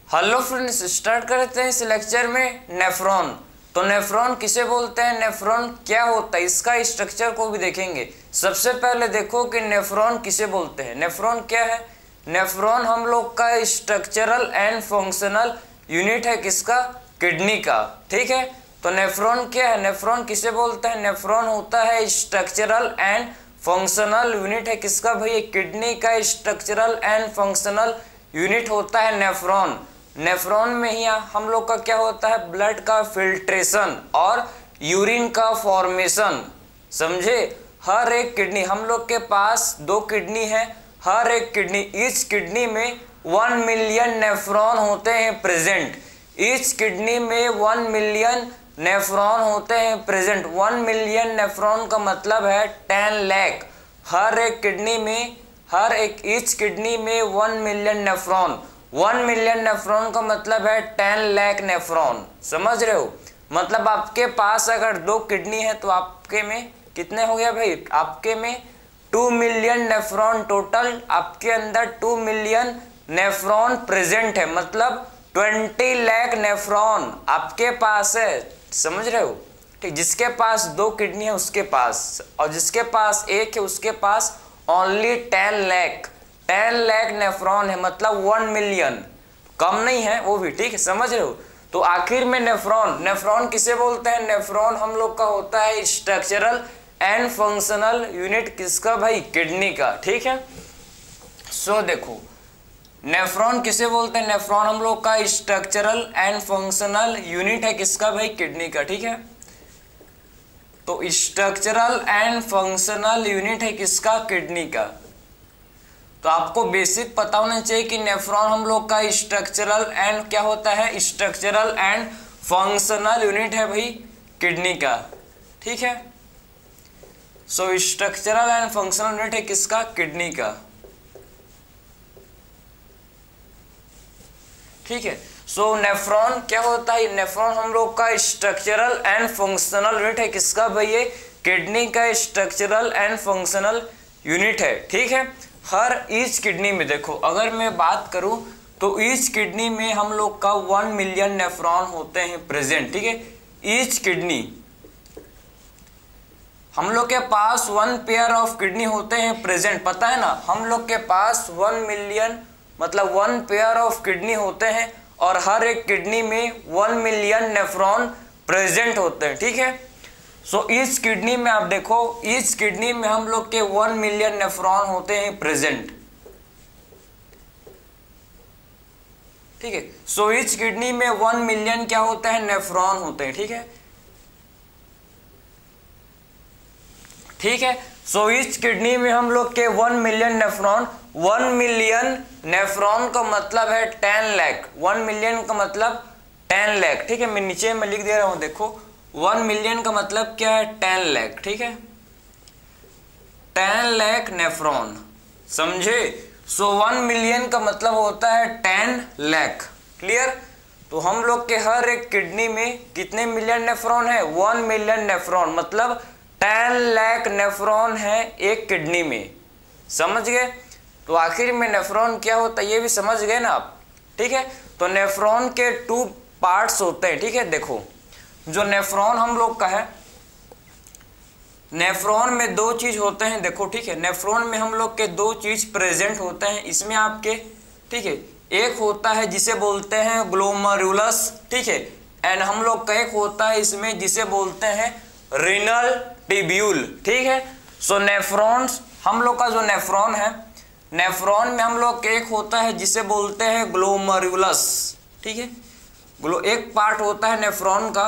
Hello friends, start करते हैं इस लेक्चर में नेफ्रॉन। तो नेफ्रॉन किसे बोलते हैं, नेफ्रॉन क्या होता है, इसका स्ट्रक्चर को भी देखेंगे। सबसे पहले देखो कि नेफ्रॉन किसे बोलते हैं। नेफ्रॉन क्या है? नेफ्रॉन हम लोग का स्ट्रक्चरल एंड फंक्शनल यूनिट है, किसका? किडनी का। ठीक है, तो नेफ्रॉन क्या है, नेफ्रॉन किसे बोलते हैं? नेफ्रॉन होता है स्ट्रक्चरल एंड फंक्शनल यूनिट है, किसका भैया? किडनी का स्ट्रक्चरल एंड फंक्शनल यूनिट होता है नेफ्रॉन। नेफ्रॉन में ही हम लोग का क्या होता है, ब्लड का फिल्ट्रेशन और यूरिन का फॉर्मेशन। समझे? हर एक किडनी, हम लोग के पास 2 किडनी है, हर एक किडनी, ईच किडनी में 1 मिलियन नेफ्रॉन होते हैं प्रेजेंट। ईच किडनी में 1 मिलियन नेफ्रॉन होते हैं प्रेजेंट। 1 मिलियन नेफ्रॉन का मतलब है 10 लाख। हर एक किडनी में, हर एक ईच किडनी में 1 मिलियन नेफ्रॉन। 1 मिलियन नेफ्रॉन का मतलब है 10 लाख नेफ्रॉन। समझ रहे हो? मतलब आपके पास अगर 2 किडनी है तो आपके में कितने हो गया भाई? आपके में 2 मिलियन नेफ्रॉन टोटल। आपके अंदर 2 मिलियन नेफ्रॉन प्रेजेंट है, मतलब 20 लाख नेफ्रॉन आपके पास है। समझ रहे हो? ठीक, जिसके पास 2 किडनी है उसके पास, और जिसके पास 1 है उसके पास ओनली 10 लाख। 10 लाख नेफ्रॉन है, मतलब 1 मिलियन, कम नहीं है वो भी। ठीक है, समझ रहे हो? तो आखिर में नेफ्रॉन, नेफ्रॉन किसे बोलते हैं? नेफ्रॉन हम लोग का होता है स्ट्रक्चरल एंड फंक्शनल यूनिट, किसका भाई? किडनी का। ठीक है, सो देखो नेफ्रॉन किसे बोलते हैं? नेफ्रॉन हम लोग का स्ट्रक्चरल एंड फंक्शनल यूनिट है, किसका भाई? किडनी का। ठीक है, तो स्ट्रक्चरल एंड फंक्शनल यूनिट है किसका? किडनी का। तो आपको बेसिक पता होना चाहिए कि नेफ्रॉन हम लोग का स्ट्रक्चरल एंड क्या होता है, स्ट्रक्चरल एंड फंक्शनल यूनिट है भाई किडनी का। ठीक है, सो स्ट्रक्चरल एंड फंक्शनल यूनिट है किसका? किडनी का। ठीक है, सो नेफ्रॉन क्या होता है? नेफ्रॉन हम लोग का स्ट्रक्चरल एंड फंक्शनल यूनिट है, किसका भैया? किडनी का स्ट्रक्चरल एंड फंक्शनल यूनिट है। ठीक है, हर ईच किडनी में देखो, अगर मैं बात करूं तो ईच किडनी में हम लोग का 1 मिलियन नेफ्रॉन होते हैं प्रेजेंट। ठीक है, ईच किडनी, हम लोग के पास 1 पेयर ऑफ किडनी होते हैं प्रेजेंट। पता है ना, हम लोग के पास 1 मिलियन मतलब 1 पेयर ऑफ किडनी होते हैं, और हर एक किडनी में 1 मिलियन नेफ्रॉन प्रेजेंट होते हैं। ठीक है, सो इस किडनी में आप देखो, इस किडनी में हम लोग के 1 मिलियन नेफ्रॉन होते हैं प्रेजेंट। ठीक है, सो इस किडनी में 1 मिलियन क्या होता है? नेफ्रॉन होते हैं। ठीक है, ठीक है, सो इस किडनी में हम लोग के 1 मिलियन नेफ्रॉन। 1 मिलियन नेफ्रॉन का मतलब है 10 लाख। 1 मिलियन का मतलब 10 लाख। ठीक है, मैं नीचे में लिख दे रहा हूं, देखो 1 मिलियन का मतलब क्या है? 10 लाख। ठीक है, 10 लाख नेफ्रॉन। समझे? सो 1 मिलियन का मतलब होता है 10 लाख। क्लियर? तो हम लोग के हर एक किडनी में कितने मिलियन नेफ्रॉन है? 1 मिलियन नेफ्रॉन, मतलब 10 लाख नेफ्रॉन है एक किडनी में। समझ गए? तो आखिर में नेफ्रॉन क्या होता है ये भी समझ गए ना आप। ठीक है, तो नेफ्रॉन के 2 पार्ट्स होते हैं। ठीक है, देखो जो नेफ्रॉन हम लोग का है, नेफ्रॉन में 2 चीज होते हैं। देखो, ठीक है, नेफ्रॉन में हम लोग के 2 चीज प्रेजेंट होते हैं इसमें आपके। ठीक है, एक होता है जिसे बोलते हैं ग्लोमरुलस। ठीक है, एंड हम लोग का एक होता है इसमें जिसे बोलते हैं रीनल ट्यूब्यूल। ठीक है, सो नेफ्रॉन्स, हम लोग का जो नेफ्रॉन है, नेफ्रॉन में हम लोग एक होता है जिसे बोलते हैं ग्लोमरुलस। ठीक है, एक पार्ट होता है नेफ्रॉन का।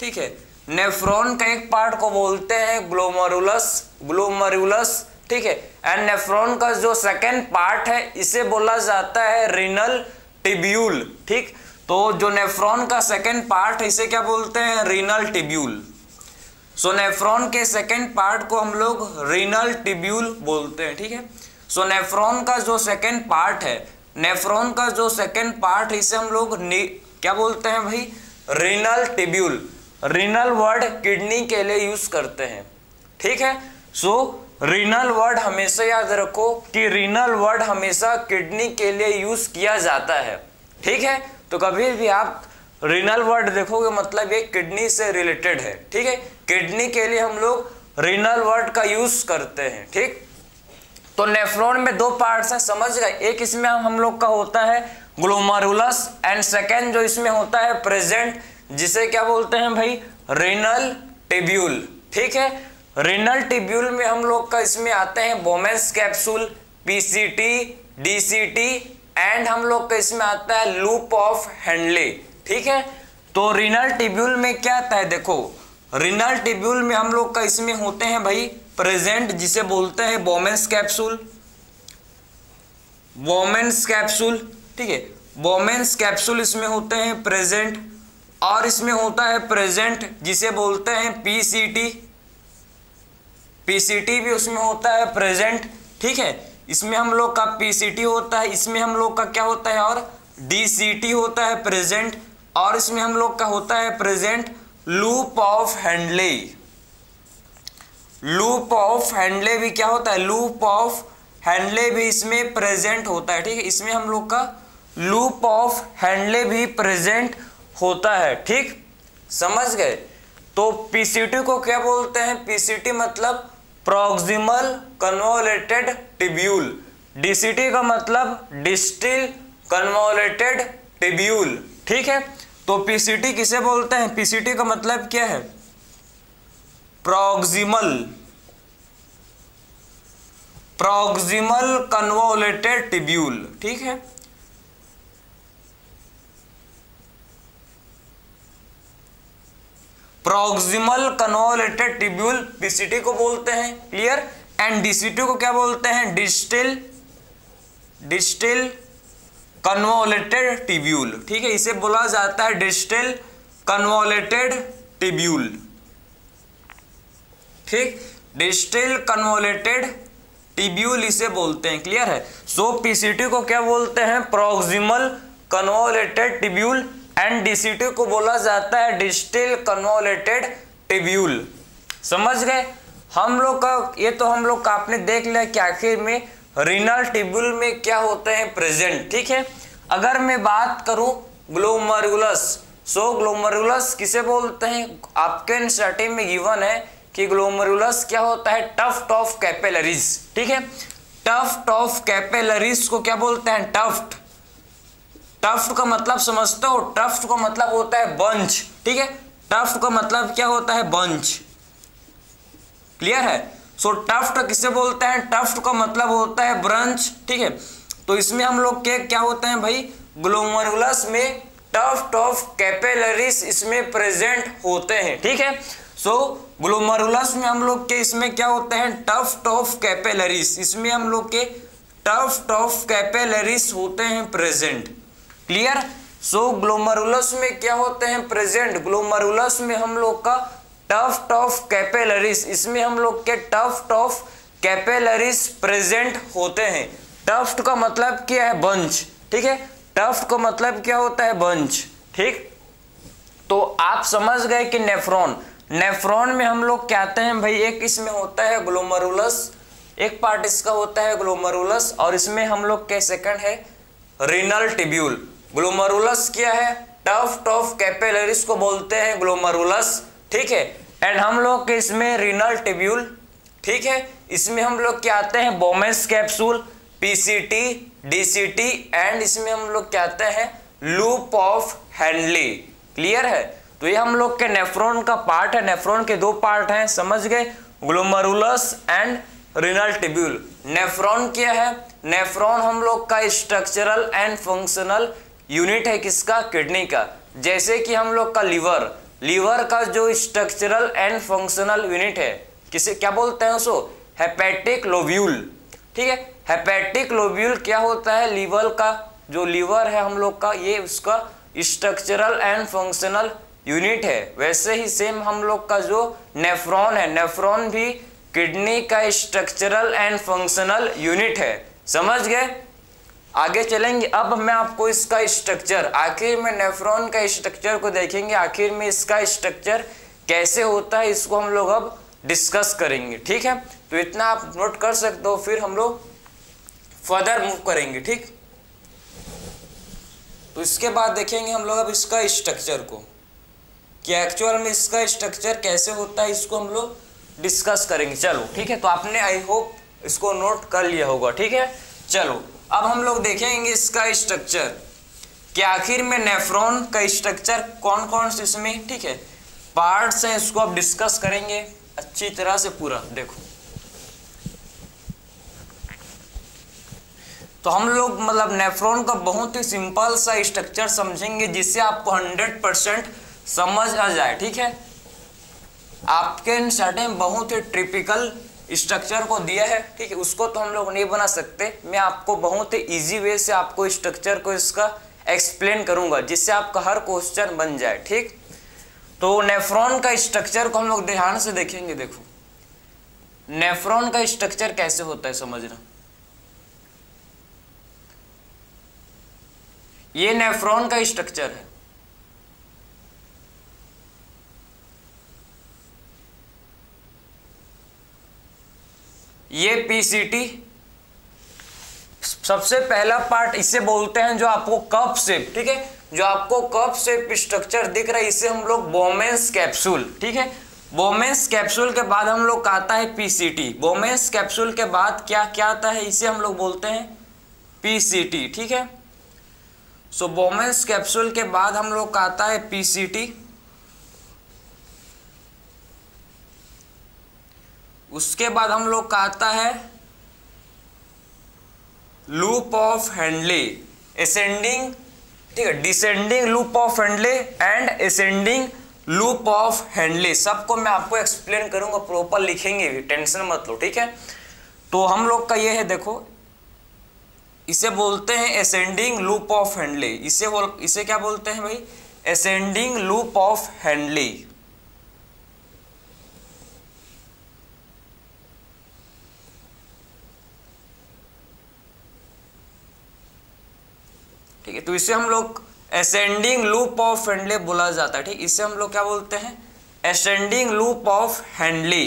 ठीक है, नेफ्रॉन का एक पार्ट को बोलते हैं ग्लोमरुलस, ग्लोमरुलस। ठीक है, एंड नेफ्रॉन का जो सेकेंड पार्ट है इसे बोला जाता है रीनल ट्यूब्यूल। ठीक, तो जो नेफ्रॉन का सेकेंड पार्ट है इसे क्या बोलते हैं? Renal tubule. सो नेफ्रॉन के सेकेंड पार्ट को हम लोग रीनल ट्यूब्यूल बोलते हैं। ठीक है, सो नेफ्रॉन का जो सेकेंड पार्ट है, नेफ्रॉन का जो सेकेंड पार्ट है इसे हम लोग क्या बोलते हैं भाई? Renal tubule. Renal word kidney के लिए यूज करते हैं। ठीक है, सो रीनल वर्ड हमेशा याद रखो कि रीनल वर्ड हमेशा किडनी के लिए यूज किया जाता है। ठीक है। तो कभी भी आप रीनल वर्ड देखोगे मतलब ये किडनी से रिलेटेड है, ठीक है। किडनी के लिए हम लोग रीनल वर्ड का यूज करते हैं, ठीक। तो नेफ्रॉन में दो पार्ट्स हैं, समझ गए। एक इसमें हम लोग का होता है ग्लोमेरुलस एंड सेकेंड जो इसमें होता है प्रेजेंट, जिसे क्या बोलते हैं भाई, रीनल टिब्यूल, ठीक है। रीनल टिब्यूल में हम लोग का इसमें आते हैं बोमेंस कैप्सूल, पीसीटी, डीसीटी एंड हम लोग का इसमें आता है लूप ऑफ हेनले, ठीक है। तो रीनल टिब्यूल में क्या आता है, देखो रीनल टिब्यूल में हम लोग का इसमें होते हैं भाई प्रेजेंट, जिसे बोलते हैं बोमेंस कैप्सूल, बोमेंस कैप्सूल, ठीक है। बोमेंस कैप्सूल इसमें होते हैं प्रेजेंट, और इसमें होता है प्रेजेंट जिसे बोलते हैं पीसीटी, पीसीटी भी उसमें होता है प्रेजेंट, ठीक है। इसमें हम लोग का पीसीटी होता है, इसमें हम लोग का क्या होता है और डीसीटी होता है प्रेजेंट, और इसमें हम लोग का होता है present loop of Henley. Loop of Henley भी क्या होता है, लूप ऑफ हेनले भी इसमें प्रेजेंट होता है, ठीक है। इसमें हम लोग का लूप ऑफ हेनले भी प्रेजेंट होता है, ठीक, समझ गए। तो पीसीटी को क्या बोलते हैं, पीसीटी मतलब प्रॉक्सिमल कन्वोलेटेड टिब्यूल, डीसीटी का मतलब डिस्टल कन्वोलेटेड टिब्यूल, ठीक है। तो पीसीटी किसे बोलते हैं, पीसीटी का मतलब क्या है, प्रॉक्सिमल कन्वोलेटेड टिब्यूल, ठीक है। प्रॉक्सिमल कन्वोलेटेड टिब्यूल पीसीटी को बोलते हैं, क्लियर। एंड डीसीटी को क्या बोलते हैं, डिस्टल कन्वोलेटेड टिब्यूल, ठीक है। इसे बोला जाता है डिस्टल कन्वोलेटेड टिब्यूल, ठीक, डिस्टल कन्वोलेटेड टिब्यूल इसे बोलते हैं, क्लियर है। सो पीसीटी को क्या बोलते हैं, proximal convoluted tubule, and DCT को बोला जाता है डिस्टल कन्वोलेटेड टिब्यूल, समझ गए। हम लोग का ये तो हम लोग का आपने देख लिया कि आखिर में रीनल टिब्यूल में क्या होते हैं प्रेजेंट, ठीक है। अगर मैं बात करूं ग्लोमेरुलस, सो ग्लोमेरुलस किसे बोलते हैं, आपके एनसीईआरटी में गिवन है कि ग्लोमेरुलस क्या होता है, टफ्ट ऑफ कैपिलरीज, ठीक है। टफ्ट ऑफ कैपिलरीज को क्या बोलते हैं, टफ्ट। टफ्ट का मतलब समझते हो, टफ्ट का मतलब होता है बंच, ठीक है। टफ्ट का मतलब क्या होता है, बंच, क्लियर है। सो टफ्ट किसे बोलते हैं, टफ्ट का मतलब होता है ब्रांच, ठीक है। तो इसमें हम लोग के क्या होते हैं भाई, ग्लोमेरुलस में टफ्ट ऑफ कैपिलरीज इसमें प्रेजेंट होते हैं, ठीक है। सो ग्लोमेरुलस में हम लोग के इसमें क्या होते हैं, टफ्ट ऑफ कैपिलरीज, इसमें हम लोग के टफ्ट ऑफ कैपिलरीज होते हैं प्रेजेंट, क्लियर। सो ग्लोमेरुलस में क्या होते हैं प्रेजेंट, ग्लोमेरुलस में हम लोग का टफ्ट ऑफ कैपिलरीज, इसमें हम लोग के टफ्ट ऑफ कैपिलरीज प्रेजेंट होते हैं। टफ्ट का मतलब क्या है, बंच, ठीक है। टफ्ट का मतलब क्या होता है, बंच, ठीक। तो आप समझ गए कि नेफ्रॉन, नेफ्रॉन में हम लोग क्या आते हैं भाई, एक इसमें होता है ग्लोमेरुलस, एक पार्ट इसका होता है ग्लोमेरुलस, और इसमें हम लोग के सेकंड है रीनल टिब्यूल। ग्लोमेरुलस क्या है, टफ्ट ऑफ कैपिलरीज को बोलते हैं ग्लोमेरुलस, ठीक है। एंड हम लोग के इसमें रीनल टिब्यूल, ठीक है। इसमें हम लोग क्या आते हैं, बोमेंस कैप्सूल, पीसीटी, डीसीटी, एंड इसमें हम लोग क्या आते हैं, लूप ऑफ हेनले, क्लियर है। तो ये हम लोग के नेफ्रॉन का पार्ट है, नेफ्रॉन के दो पार्ट हैं, समझ गए, glomerulus and renal tubule. Nephron क्या है, नेफ्रॉन हम लोग का स्ट्रक्चरल एंड फंक्शनल यूनिट है, किसका, किडनी का। जैसे कि हम लोग का लीवर, लीवर का जो स्ट्रक्चरल एंड फंक्शनल यूनिट है, किसे क्या बोलते हैं उसको, हेपेटिक लोब्यूल, ठीक है। हेपेटिक लोब्यूल क्या होता है, लीवर का जो लीवर है हम लोग का, ये उसका स्ट्रक्चरल एंड फंक्शनल यूनिट है। वैसे ही सेम हम लोग का जो नेफ्रॉन है, नेफ्रॉन भी किडनी का स्ट्रक्चरल एंड फंक्शनल यूनिट है, समझ गए। आगे चलेंगे, अब मैं आपको इसका स्ट्रक्चर, आखिर में नेफ्रॉन का स्ट्रक्चर को देखेंगे, आखिर में इसका स्ट्रक्चर कैसे होता है, इसको हम लोग अब डिस्कस करेंगे, ठीक है। तो इतना आप नोट कर सकते हो, फिर हम लोग फर्दर मूव करेंगे, ठीक। तो इसके बाद देखेंगे हम लोग अब इसका स्ट्रक्चर को, कि एक्चुअल में इसका स्ट्रक्चर कैसे होता है, इसको हम लोग डिस्कस करेंगे। चलो ठीक है, तो आपने आई होप इसको नोट कर लिया होगा। ठीक है, चलो अब हम लोग देखेंगे इसका स्ट्रक्चर कि आखिर में नेफ्रॉन का स्ट्रक्चर कौन कौन से इसमें, ठीक है, पार्ट्स हैं, इसको अब डिस्कस करेंगे अच्छी तरह से पूरा। देखो तो हम लोग मतलब नेफ्रॉन का बहुत ही सिंपल सा स्ट्रक्चर समझेंगे जिससे आपको 100% समझ आ जाए। ठीक है, आपके इंस्टीट्यूट बहुत ही टिपिकल स्ट्रक्चर को दिया है, ठीक है, उसको तो हम लोग नहीं बना सकते। मैं आपको बहुत ही इजी वे से आपको स्ट्रक्चर को इसका एक्सप्लेन करूंगा जिससे आपका हर क्वेश्चन बन जाए। ठीक, तो नेफ्रॉन का स्ट्रक्चर को हम लोग ध्यान से देखेंगे। देखो नेफ्रॉन का स्ट्रक्चर कैसे होता है समझना। ये नेफ्रॉन का स्ट्रक्चर है। ये पीसीटी सबसे पहला पार्ट इसे बोलते हैं जो आपको कप शेप, ठीक है, जो आपको कप शेप स्ट्रक्चर दिख रहा है इसे हम लोग बोमेंस कैप्सूल, ठीक है। बोमेंस कैप्सूल के बाद हम लोग का आता है पीसीटी। बोमेंस कैप्सूल के बाद क्या क्या आता है, इसे हम लोग बोलते हैं पीसीटी, ठीक है। सो बोमेंस कैप्सूल के बाद हम लोग का आता है पीसीटी। उसके बाद हम लोग का आता है लूप ऑफ हैंडले, असेंडिंग, ठीक है, descending loop of Henle and ascending loop of Henle. सबको मैं आपको एक्सप्लेन करूंगा, प्रॉपर लिखेंगे भी, टेंशन मत लो, ठीक है। तो हम लोग का ये है, देखो इसे बोलते हैं असेंडिंग लूप ऑफ हैंडले। इसे क्या बोलते हैं भाई, असेंडिंग लूप ऑफ हैंडले। ठीक है, तो इसे हम लोग असेंडिंग लूप ऑफ हैंडले बोला जाता है। ठीक, इसे हम लोग क्या बोलते हैं, असेंडिंग लूप ऑफ हैंडले।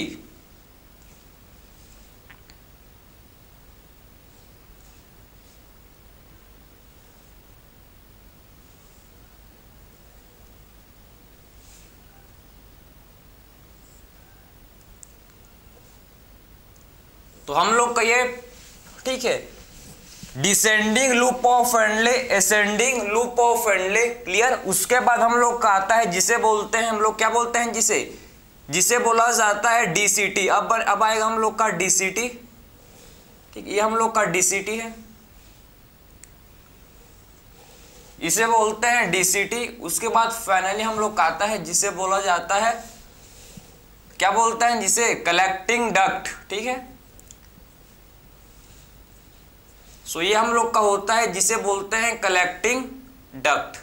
तो हम लोग का ये, ठीक है, descending loop of Henle, ascending loop of Henle, clear. उसके बाद हम लोग का आता है जिसे बोलते हैं, हम लोग क्या बोलते हैं, जिसे बोला जाता है डीसीटी। अब आएगा हम लोग का डीसीटी, ठीक, ये हम लोग का डीसीटी है, इसे बोलते हैं डीसीटी। उसके बाद फाइनली हम लोग का आता है जिसे बोला जाता है, क्या बोलते हैं, जिसे कलेक्टिंग डक्ट, ठीक है। सो ये हम लोग का होता है जिसे बोलते हैं कलेक्टिंग डक्ट।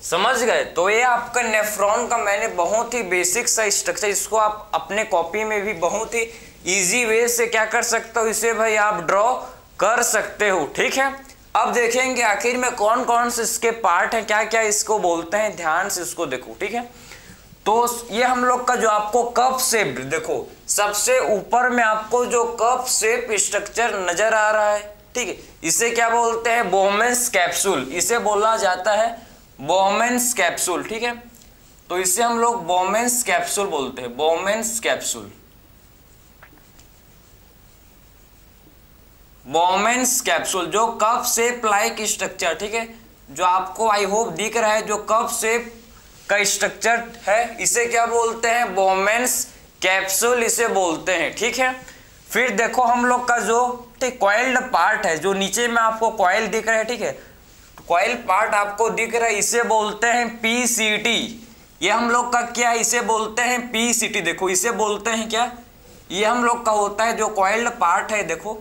समझ गए। तो ये आपका नेफ्रॉन का मैंने बहुत ही बेसिक सा स्ट्रक्चर, इसको आप अपने कॉपी में भी बहुत ही इजी वे से क्या कर सकते हो, इसे भाई आप ड्रॉ कर सकते हो। ठीक है, अब देखेंगे आखिर में कौन कौन से इसके पार्ट हैं, क्या क्या इसको बोलते हैं, ध्यान से इसको देखो। ठीक है, तो ये हम लोग का जो आपको कप शेप, देखो सबसे ऊपर में आपको जो कप शेप स्ट्रक्चर नजर आ रहा है, ठीक है, इसे क्या बोलते हैं, बोमेंस कैप्सूल। इसे बोला जाता है बोमेंस कैप्सूल, ठीक है। तो इसे हम लोग बोमेंस कैप्सूल बोलते हैं, बोमेंस कैप्सूल, बोमेंस कैप्सूल, जो कप शेप लाइक स्ट्रक्चर, ठीक है, जो आपको आई होप दिख रहा है, जो कप शेप का स्ट्रक्चर है, इसे क्या बोलते हैं, बोमेंस कैप्सूल इसे बोलते हैं। ठीक है, फिर देखो हम लोग का जो कॉइल्ड पार्ट है, जो नीचे में आपको कॉइल दिख रहा है, ठीक है, कॉइल पार्ट आपको दिख रहा है, इसे बोलते हैं पीसीटी। ये हम लोग का क्या है, इसे बोलते हैं पीसीटी। देखो इसे बोलते हैं क्या, ये हम लोग का होता है जो कॉइल्ड पार्ट है, देखो,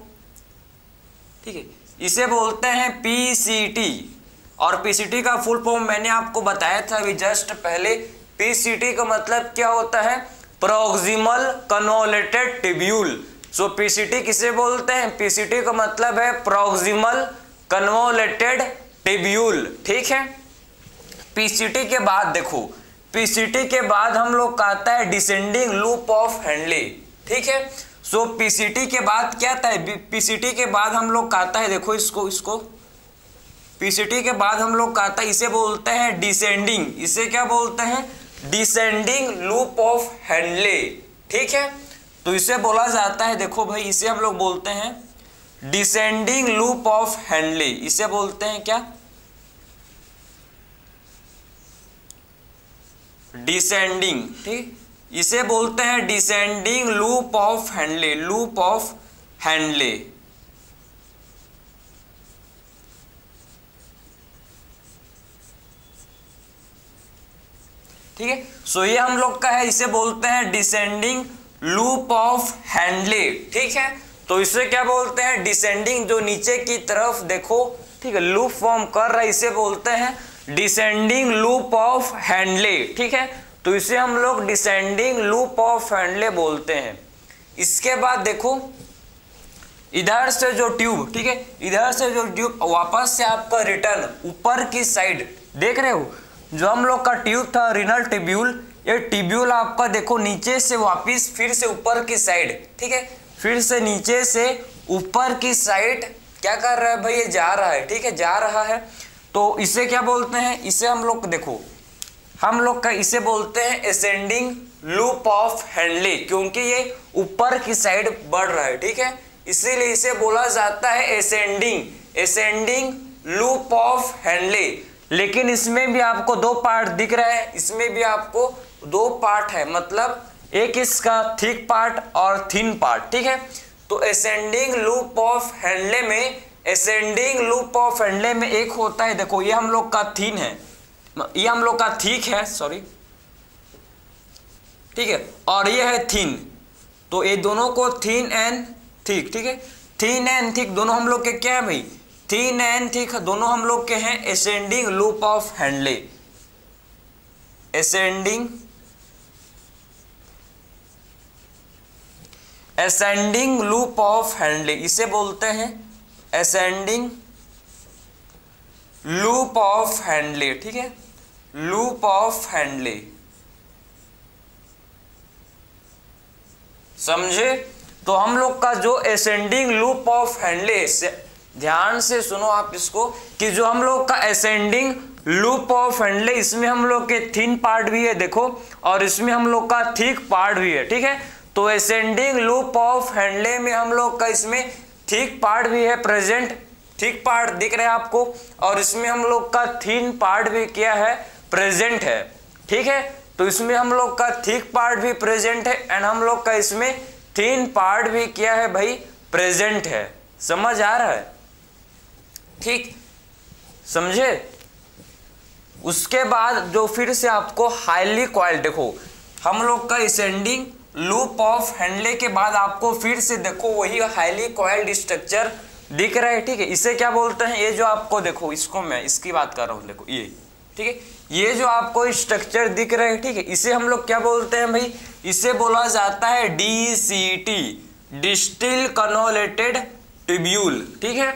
ठीक है, इसे बोलते हैं पीसीटी। और पीसीटी का फुल फॉर्म मैंने आपको बताया था अभी जस्ट पहले। पीसीटी का मतलब क्या होता है, प्रोक्सिमल कन्वोलेटेड ट्यूब्यूल। सो पीसीटी किसे बोलते हैं, पीसीटी का मतलब है प्रोक्सिमल कन्वोलेटेड ट्यूब्यूल। ठीक है, पीसीटी के बाद देखो, पीसीटी के बाद हम लोग का आता है डिसेंडिंग लूप ऑफ हैंडले। ठीक है। सो पीसीटी के बाद क्या आता है, पीसीटी के बाद हम लोग का आता है, देखो इसको पीसीटी के बाद हम लोग का आता है, इसे बोलते हैं डिसेंडिंग। इसे क्या बोलते हैं, डिसेंडिंग लूप ऑफ हेनले। ठीक है, तो इसे बोला जाता है, देखो भाई इसे हम लोग बोलते हैं डिसेंडिंग लूप ऑफ हेनले। इसे बोलते हैं क्या, डिसेंडिंग। ठीक, इसे बोलते हैं descending loop of Henley, loop of Henley. ठीक है, सो ये हम लोग का है, इसे बोलते हैं डिसेंडिंग लूप ऑफ हेनले। ठीक है, तो इसे क्या बोलते हैं, डिसेंडिंग, जो नीचे की तरफ देखो, ठीक है, लूप फॉर्म कर रहा है, इसे बोलते हैं डिसेंडिंग लूप ऑफ हेनले। ठीक है, तो इसे हम लोग डिसेंडिंग लूप ऑफ हेनले बोलते हैं। इसके बाद देखो इधर से जो ट्यूब, ठीक है, इधर से जो ट्यूब वापस से आपका रिटर्न ऊपर की साइड, देख रहे हो जो हम लोग का ट्यूब था रीनल ट्यूब्यूल, ये ट्यूब्यूल आपका देखो नीचे से वापस फिर से ऊपर की साइड, ठीक है, फिर से नीचे से ऊपर की साइड क्या कर रहा है भाई, ये जा रहा है। ठीक है, जा रहा है, तो इसे क्या बोलते हैं, इसे हम लोग देखो हम लोग का इसे बोलते हैं असेंडिंग लूप ऑफ हेनले, क्योंकि ये ऊपर की साइड बढ़ रहा है। ठीक है, इसीलिए इसे बोला जाता है असेंडिंग लूप ऑफ हेनले। लेकिन इसमें भी आपको दो पार्ट दिख रहे हैं, इसमें भी आपको दो पार्ट है, मतलब एक इसका थिक पार्ट और थिन पार्ट। ठीक है, तो असेंडिंग लूप ऑफ हेनले में, असेंडिंग लूप ऑफ हेनले में एक होता है, देखो ये हम लोग का थिन है, ये हम लोग का थिक है, सॉरी, ठीक है, और ये है थिन, तो ये दोनों को थिन एंड थिक, ठीक है, थिन एंड थिक दोनों हम लोग के क्या है भाई, थिन एंड थिक दोनों हम लोग के हैं ascending loop of Henley, ascending loop of Henley, इसे बोलते हैं असेंडिंग लूप ऑफ हेनले। ठीक है, लूप ऑफ हेनले, समझे। तो हम लोग का जो असेंडिंग लूप ऑफ हेनले, ध्यान से सुनो आप इसको, कि जो हम लोग का असेंडिंग लूप ऑफ हेनले, इसमें हम लोग के थिन पार्ट भी है देखो, और इसमें हम लोग का थिक पार्ट भी है। ठीक है, तो असेंडिंग लूप ऑफ हेनले में हम लोग का इसमें थिक पार्ट भी है प्रेजेंट, थिक पार्ट दिख रहा है आपको, और इसमें हम लोग का थिन पार्ट भी क्या है, प्रेजेंट है। ठीक है, तो इसमें हम लोग का थिक पार्ट भी प्रेजेंट है एंड हम लोग का इसमें थिन पार्ट भी क्या है भाई, प्रेजेंट है। समझ आ रहा है, ठीक, समझे। उसके बाद जो फिर से आपको हाईली कॉइल्ड, देखो हम लोग का असेंडिंग लूप ऑफ हेनले के बाद आपको फिर से देखो वही हाईली कॉइल्ड स्ट्रक्चर दिख रहा है। ठीक है, इसे क्या बोलते हैं, ये जो आपको देखो, इसको मैं इसकी बात कर रहा हूँ, देखो ये, ठीक है, ये जो आपको स्ट्रक्चर दिख रहा है, ठीक है, इसे हम लोग क्या बोलते हैं भाई, इसे बोला जाता है DCT, डिस्टिल कन्वोलेटेड ट्यूब्यूल। ठीक है,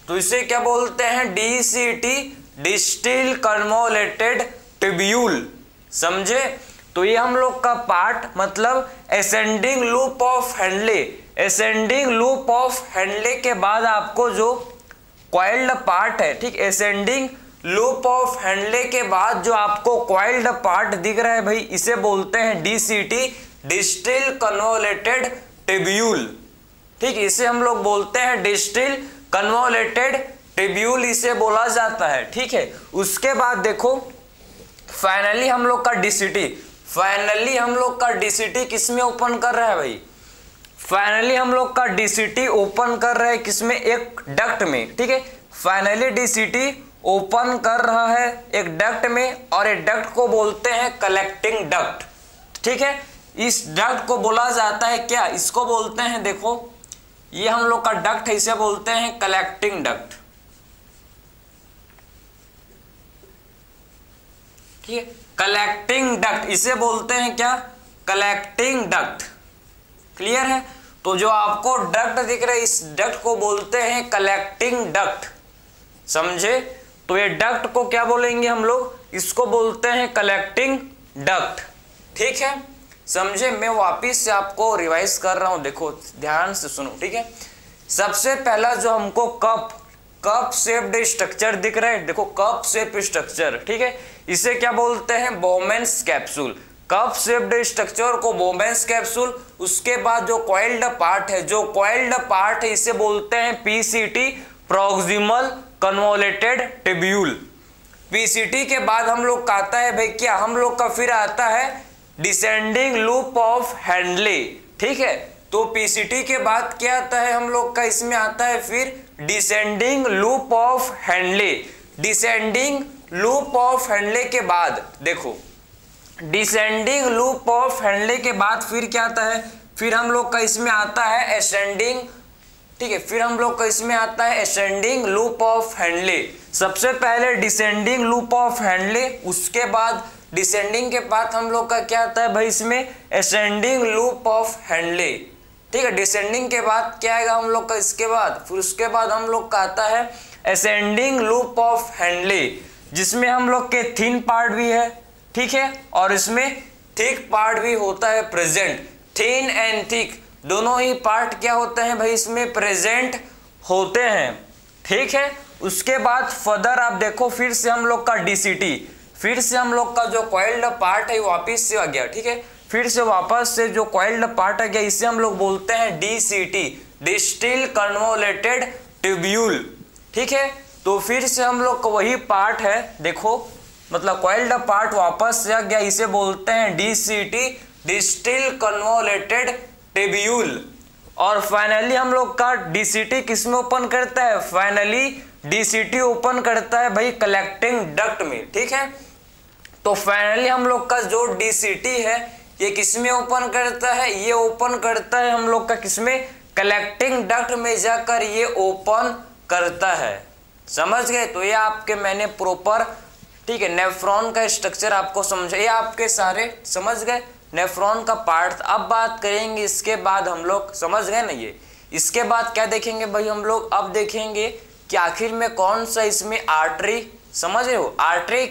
तो इसे क्या बोलते हैं, DCT, डिस्टिल कन्वोलेटेड ट्यूब्यूल, समझे। तो ये हम लोग का पार्ट, मतलब ascending loop of Henley, ascending loop of Henley के बाद आपको जो कॉइल्ड पार्ट है, ठीक, असेंडिंग लूप ऑफ हेनले के बाद जो आपको कॉइल्ड पार्ट दिख रहा है भाई, इसे बोलते हैं DCT, डिस्टिल कन्वोलेटेड ट्यूब्यूल। ठीक, इसे हम लोग बोलते हैं डिस्टिल कन्वोलेटेड ट्यूब्यूल, इसे बोला जाता है। ठीक है, उसके बाद देखो फाइनली हम लोग का DCT, फाइनली हम लोग का DCT किसमें ओपन कर रहा है भाई, फाइनली हम लोग का DCT ओपन कर रहा है किसमें, एक डक्ट में। ठीक है, फाइनली DCT ओपन कर रहा है एक डक्ट में, और एक डक्ट को बोलते हैं कलेक्टिंग डक्ट। ठीक है, इस डक्ट को बोला जाता है क्या, इसको बोलते हैं, देखो ये हम लोग का डक्ट है, इसे बोलते हैं कलेक्टिंग डक्ट। ठीक है, कलेक्टिंग डक्ट इसे बोलते हैं क्या, कलेक्टिंग डक्ट। क्लियर है, तो जो आपको डक्ट दिख रहा है, इस डक्ट को बोलते हैं कलेक्टिंग डक्ट, समझे। तो ये डक्ट को क्या बोलेंगे हम लोग, इसको बोलते हैं कलेक्टिंग डक्ट। ठीक है, समझे? मैं वापिस से आपको रिवाइज कर रहा हूं, देखो ध्यान से सुनो, ठीक है। सबसे पहला जो हमको कप शेप्ड स्ट्रक्चर दिख रहा है, देखो कप शेप स्ट्रक्चर, ठीक है, इसे क्या बोलते हैं? बोमेंस कैप्सूल। कप शेप्ड स्ट्रक्चर को बोमेंस कैप्सूल। उसके बाद जो कॉइल्ड पार्ट है, इसे बोलते हैं PCT, proximal convoluted tubule. PCT के बाद हम लोग का आता है भाई क्या, हम लोग का फिर आता है डिसेंडिंग लूप ऑफ हैंडले, ठीक है। तो पीसीटी के बाद क्या आता है हम लोग का, इसमें आता है फिर descending loop of Henle. Descending loop of Henle के बाद देखो, डिसेंडिंग लूप ऑफ हैंडले के बाद फिर क्या आता है, फिर हम लोग का इसमें आता है असेंडिंग, ठीक है, फिर हम लोग का इसमें आता है असेंडिंग लूप ऑफ हैंडले। सबसे पहले डिसेंडिंग लूप ऑफ हैंडले, उसके बाद डिसेंडिंग के बाद हम लोग का क्या आता है भाई, इसमें असेंडिंग लूप ऑफ हैंडले, ठीक है। डिसेंडिंग के बाद क्या आएगा हम लोग का, इसके बाद फिर उसके बाद हम लोग का आता है असेंडिंग लूप ऑफ हैंडले, जिसमें हम लोग के थिन पार्ट भी है, ठीक है, और इसमें थिक पार्ट भी होता है प्रेजेंट। थिन एंड थिक दोनों ही पार्ट क्या होते हैं भाई, इसमें प्रेजेंट होते हैं, ठीक है। उसके बाद फर्दर आप देखो, फिर से हम लोग का डीसीटी, फिर से हम लोग का जो कॉइल्ड पार्ट है वापिस से आ गया, ठीक है, फिर से वापस से जो कॉइल्ड पार्ट आ गया, इसे हम लोग बोलते हैं डीसीटी, डिस्टिल कन्वोलेटेड ट्यूब्यूल, ठीक है। तो फिर से हम लोग का वही पार्ट है, देखो मतलब कॉइल्ड पार्ट वापस से आ गया, इसे बोलते हैं डीसीटी, डिस्टिल कन्वोलेटेड ट्यूब्यूल। और फाइनली हम लोग का डीसीटी किस में ओपन करता है, फाइनली डीसीटी ओपन करता है भाई कलेक्टिंग डक्ट में, ठीक है। तो फाइनली हम लोग का जो डीसीटी है ये किस में ओपन करता है, ये ओपन करता है हम लोग का किसमें, कलेक्टिंग डक्ट में जाकर ये ओपन करता है, समझ गए। तो ये आपके मैंने प्रॉपर, ठीक है, नेफ्रॉन का स्ट्रक्चर आपको समझा, ये आपके सारे समझ गए नेफ्रॉन का पार्ट। अब बात करेंगे इसके बाद हम लोग, समझ गए ना ये, इसके बाद क्या देखेंगे भाई हम लोग, अब देखेंगे कि आखिर में कौन सा इसमें आर्टरी, समझ रहे हो, आर्टरी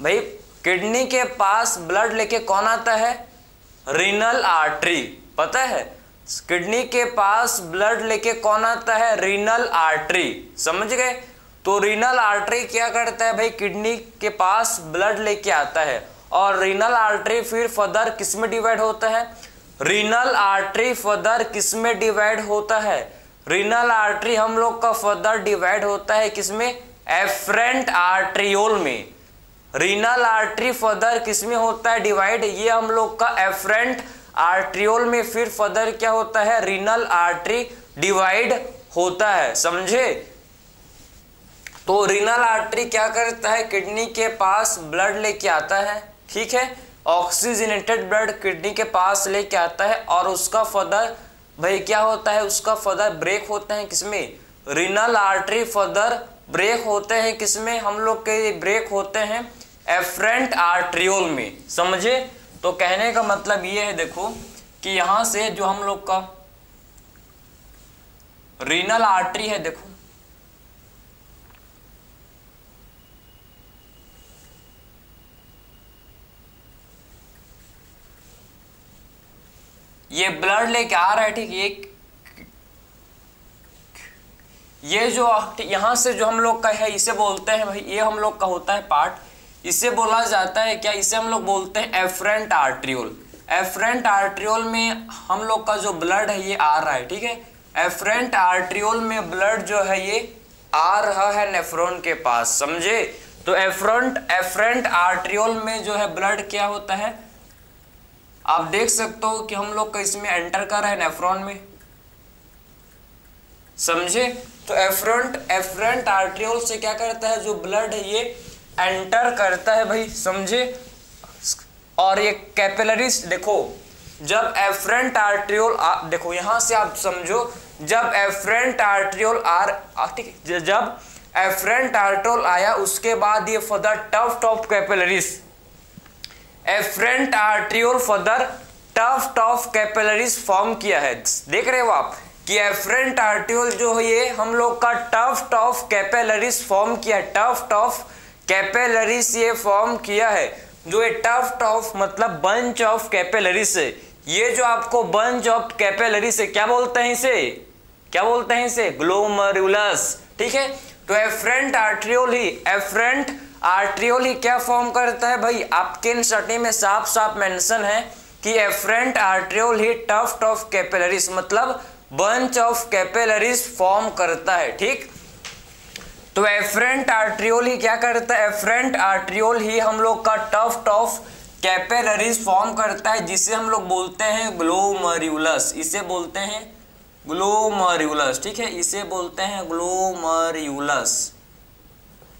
भाई किडनी के पास ब्लड लेके कौन आता है, रीनल आर्टरी, पता है, किडनी के पास ब्लड लेके कौन आता है, रीनल आर्टरी, समझ गए। तो रीनल आर्टरी क्या करता है भाई, किडनी के पास ब्लड लेके आता है, और रीनल आर्टरी फिर फर्दर किस में डिवाइड होता है, रीनल आर्टरी फर्दर किस में डिवाइड होता है, रीनल आर्टरी हम लोग का फर्दर डिवाइड होता है किसमें, एफरेंट आर्ट्रियोल में। रीनल आर्टरी फर्दर किस में होता है डिवाइड, ये हम लोग का एफरेंट आर्ट्रियोल में फिर फर्दर क्या होता है, रीनल आर्टरी डिवाइड होता है, समझे। तो रीनल आर्टरी क्या करता है, किडनी के पास ब्लड लेके आता है, ठीक है, ऑक्सीजनेटेड ब्लड किडनी के पास लेके आता है, और उसका फर्दर भाई क्या होता है, उसका फर्दर ब्रेक होता है किसमें, रीनल आर्टरी फर्दर ब्रेक होते हैं किसमें, हम लोग के ब्रेक होते हैं एफरेंट आर्ट्रियोल में, समझे। तो कहने का मतलब ये है देखो कि यहां से जो हम लोग का रीनल आर्टरी है, देखो ये ब्लड लेके आ रहा है, ठीक, ये जो यहां से जो हम लोग का है इसे बोलते हैं भाई, ये हम लोग का होता है पार्ट, इसे बोला जाता है क्या, इसे हम लोग बोलते हैं एफरेंट आर्ट्रियोल। एफरेंट आर्ट्रियोल में हम लोग का जो ब्लड है ये आ रहा है, ठीक है, एफरेंट आर्ट्रियोल में ब्लड जो है ये आ रहा है नेफ्रॉन के पास, समझे। तो एफरेंट आर्ट्रियोल में जो है ब्लड क्या होता है, आप देख सकते हो कि हम लोग का इसमें एंटर कर रहा है नेफ्रॉन में, समझे। तो एफरेंट आर्ट्रियोल से क्या करता है, जो ब्लड है ये एंटर करता है भाई, समझे। और ये कैपिलरीज देखो, जब एफरेंट आर्ट्रियोल देखो यहां से आप समझो, जब एफरेंट आर्ट्रियोल ठीक है, जब एफरेंट आर्ट्रियोल आया उसके बाद ये further tuft of capillaries, efferent arteriole further tuft of capillaries form किया है, देख रहे हो आप कि एफरेंट आर्ट्रियोल जो है ये हम लोग का टफ्ट ऑफ कैपिलरीज फॉर्म किया है, टफ्ट ऑफ कैपिलरीज ये फॉर्म किया है। जो ये टफ्ट ऑफ मतलब बंच ऑफ कैपिलरीज है, ये जो आपको बंच ऑफ कैपिलरीज है क्या बोलते हैं इसे, क्या बोलते हैं इसे, ग्लोमरुलस। ठीक है, तो एफरेंट आर्ट्रियोल ही क्या फॉर्म करता है भाई, आपके इन स्टडी में साफ साफ मेंशन है कि एफरेंट आर्ट्रियोल ही टफ्ट ऑफ कैपिलरीज मतलब बंच ऑफ कैपिलरीज फॉर्म करता है। ठीक, तो एफरेंट आर्ट्रियोल ही क्या करता है, एफरेंट आर्ट्रियोल ही हम लोग का टफ्ट ऑफ कैपिलरीज फॉर्म करता है, जिसे हम लोग बोलते हैं ग्लोमरुलस, इसे बोलते हैं ग्लोमरुलस। ठीक है, इसे बोलते हैं ग्लोमरुलस।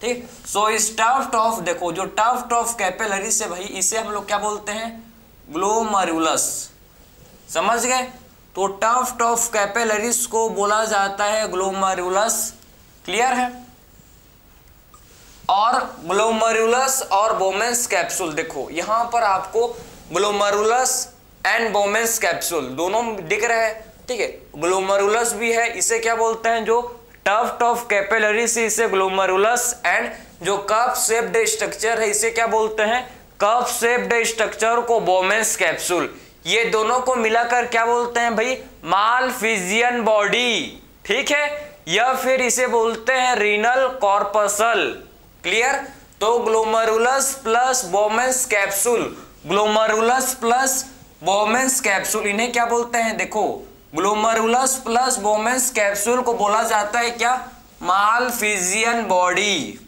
ठीक, सो इस टफ्ट ऑफ, देखो जो टफ्ट ऑफ कैपिलरीज है भाई, इसे हम लोग क्या बोलते हैं, ग्लोमरुलस। समझ गए, तो टफ्ट ऑफ कैपिलरीज को बोला जाता है ग्लोमरुलस। क्लियर है। और ग्लोमरुलस और बोमेंस कैप्सूल, देखो यहां पर आपको ग्लोमरुलस एंड बोमेंस कैप्सूल दोनों दिख रहे हैं। ठीक है, ग्लोमरुलस भी है, इसे क्या बोलते हैं, जो टफ्ट ऑफ कैपिलरी से इसे ग्लोमरुलस, एंड जो कप शेप्ड स्ट्रक्चर है इसे क्या बोलते हैं, कप शेप्ड स्ट्रक्चर को बोमेंस कैप्सूल। ये दोनों को मिलाकर क्या बोलते हैं भाई, मालफिजियन बॉडी। ठीक है, या फिर इसे बोलते हैं रीनल कॉर्पसल। क्लियर, तो glomerulus plus Bowman's capsule, glomerulus plus Bowman's capsule, इन्हें क्या बोलते हैं, देखो ग्लोमरुलस प्लस बोमेंस कैप्सूल को बोला जाता है क्या, मालफिजियन बॉडी।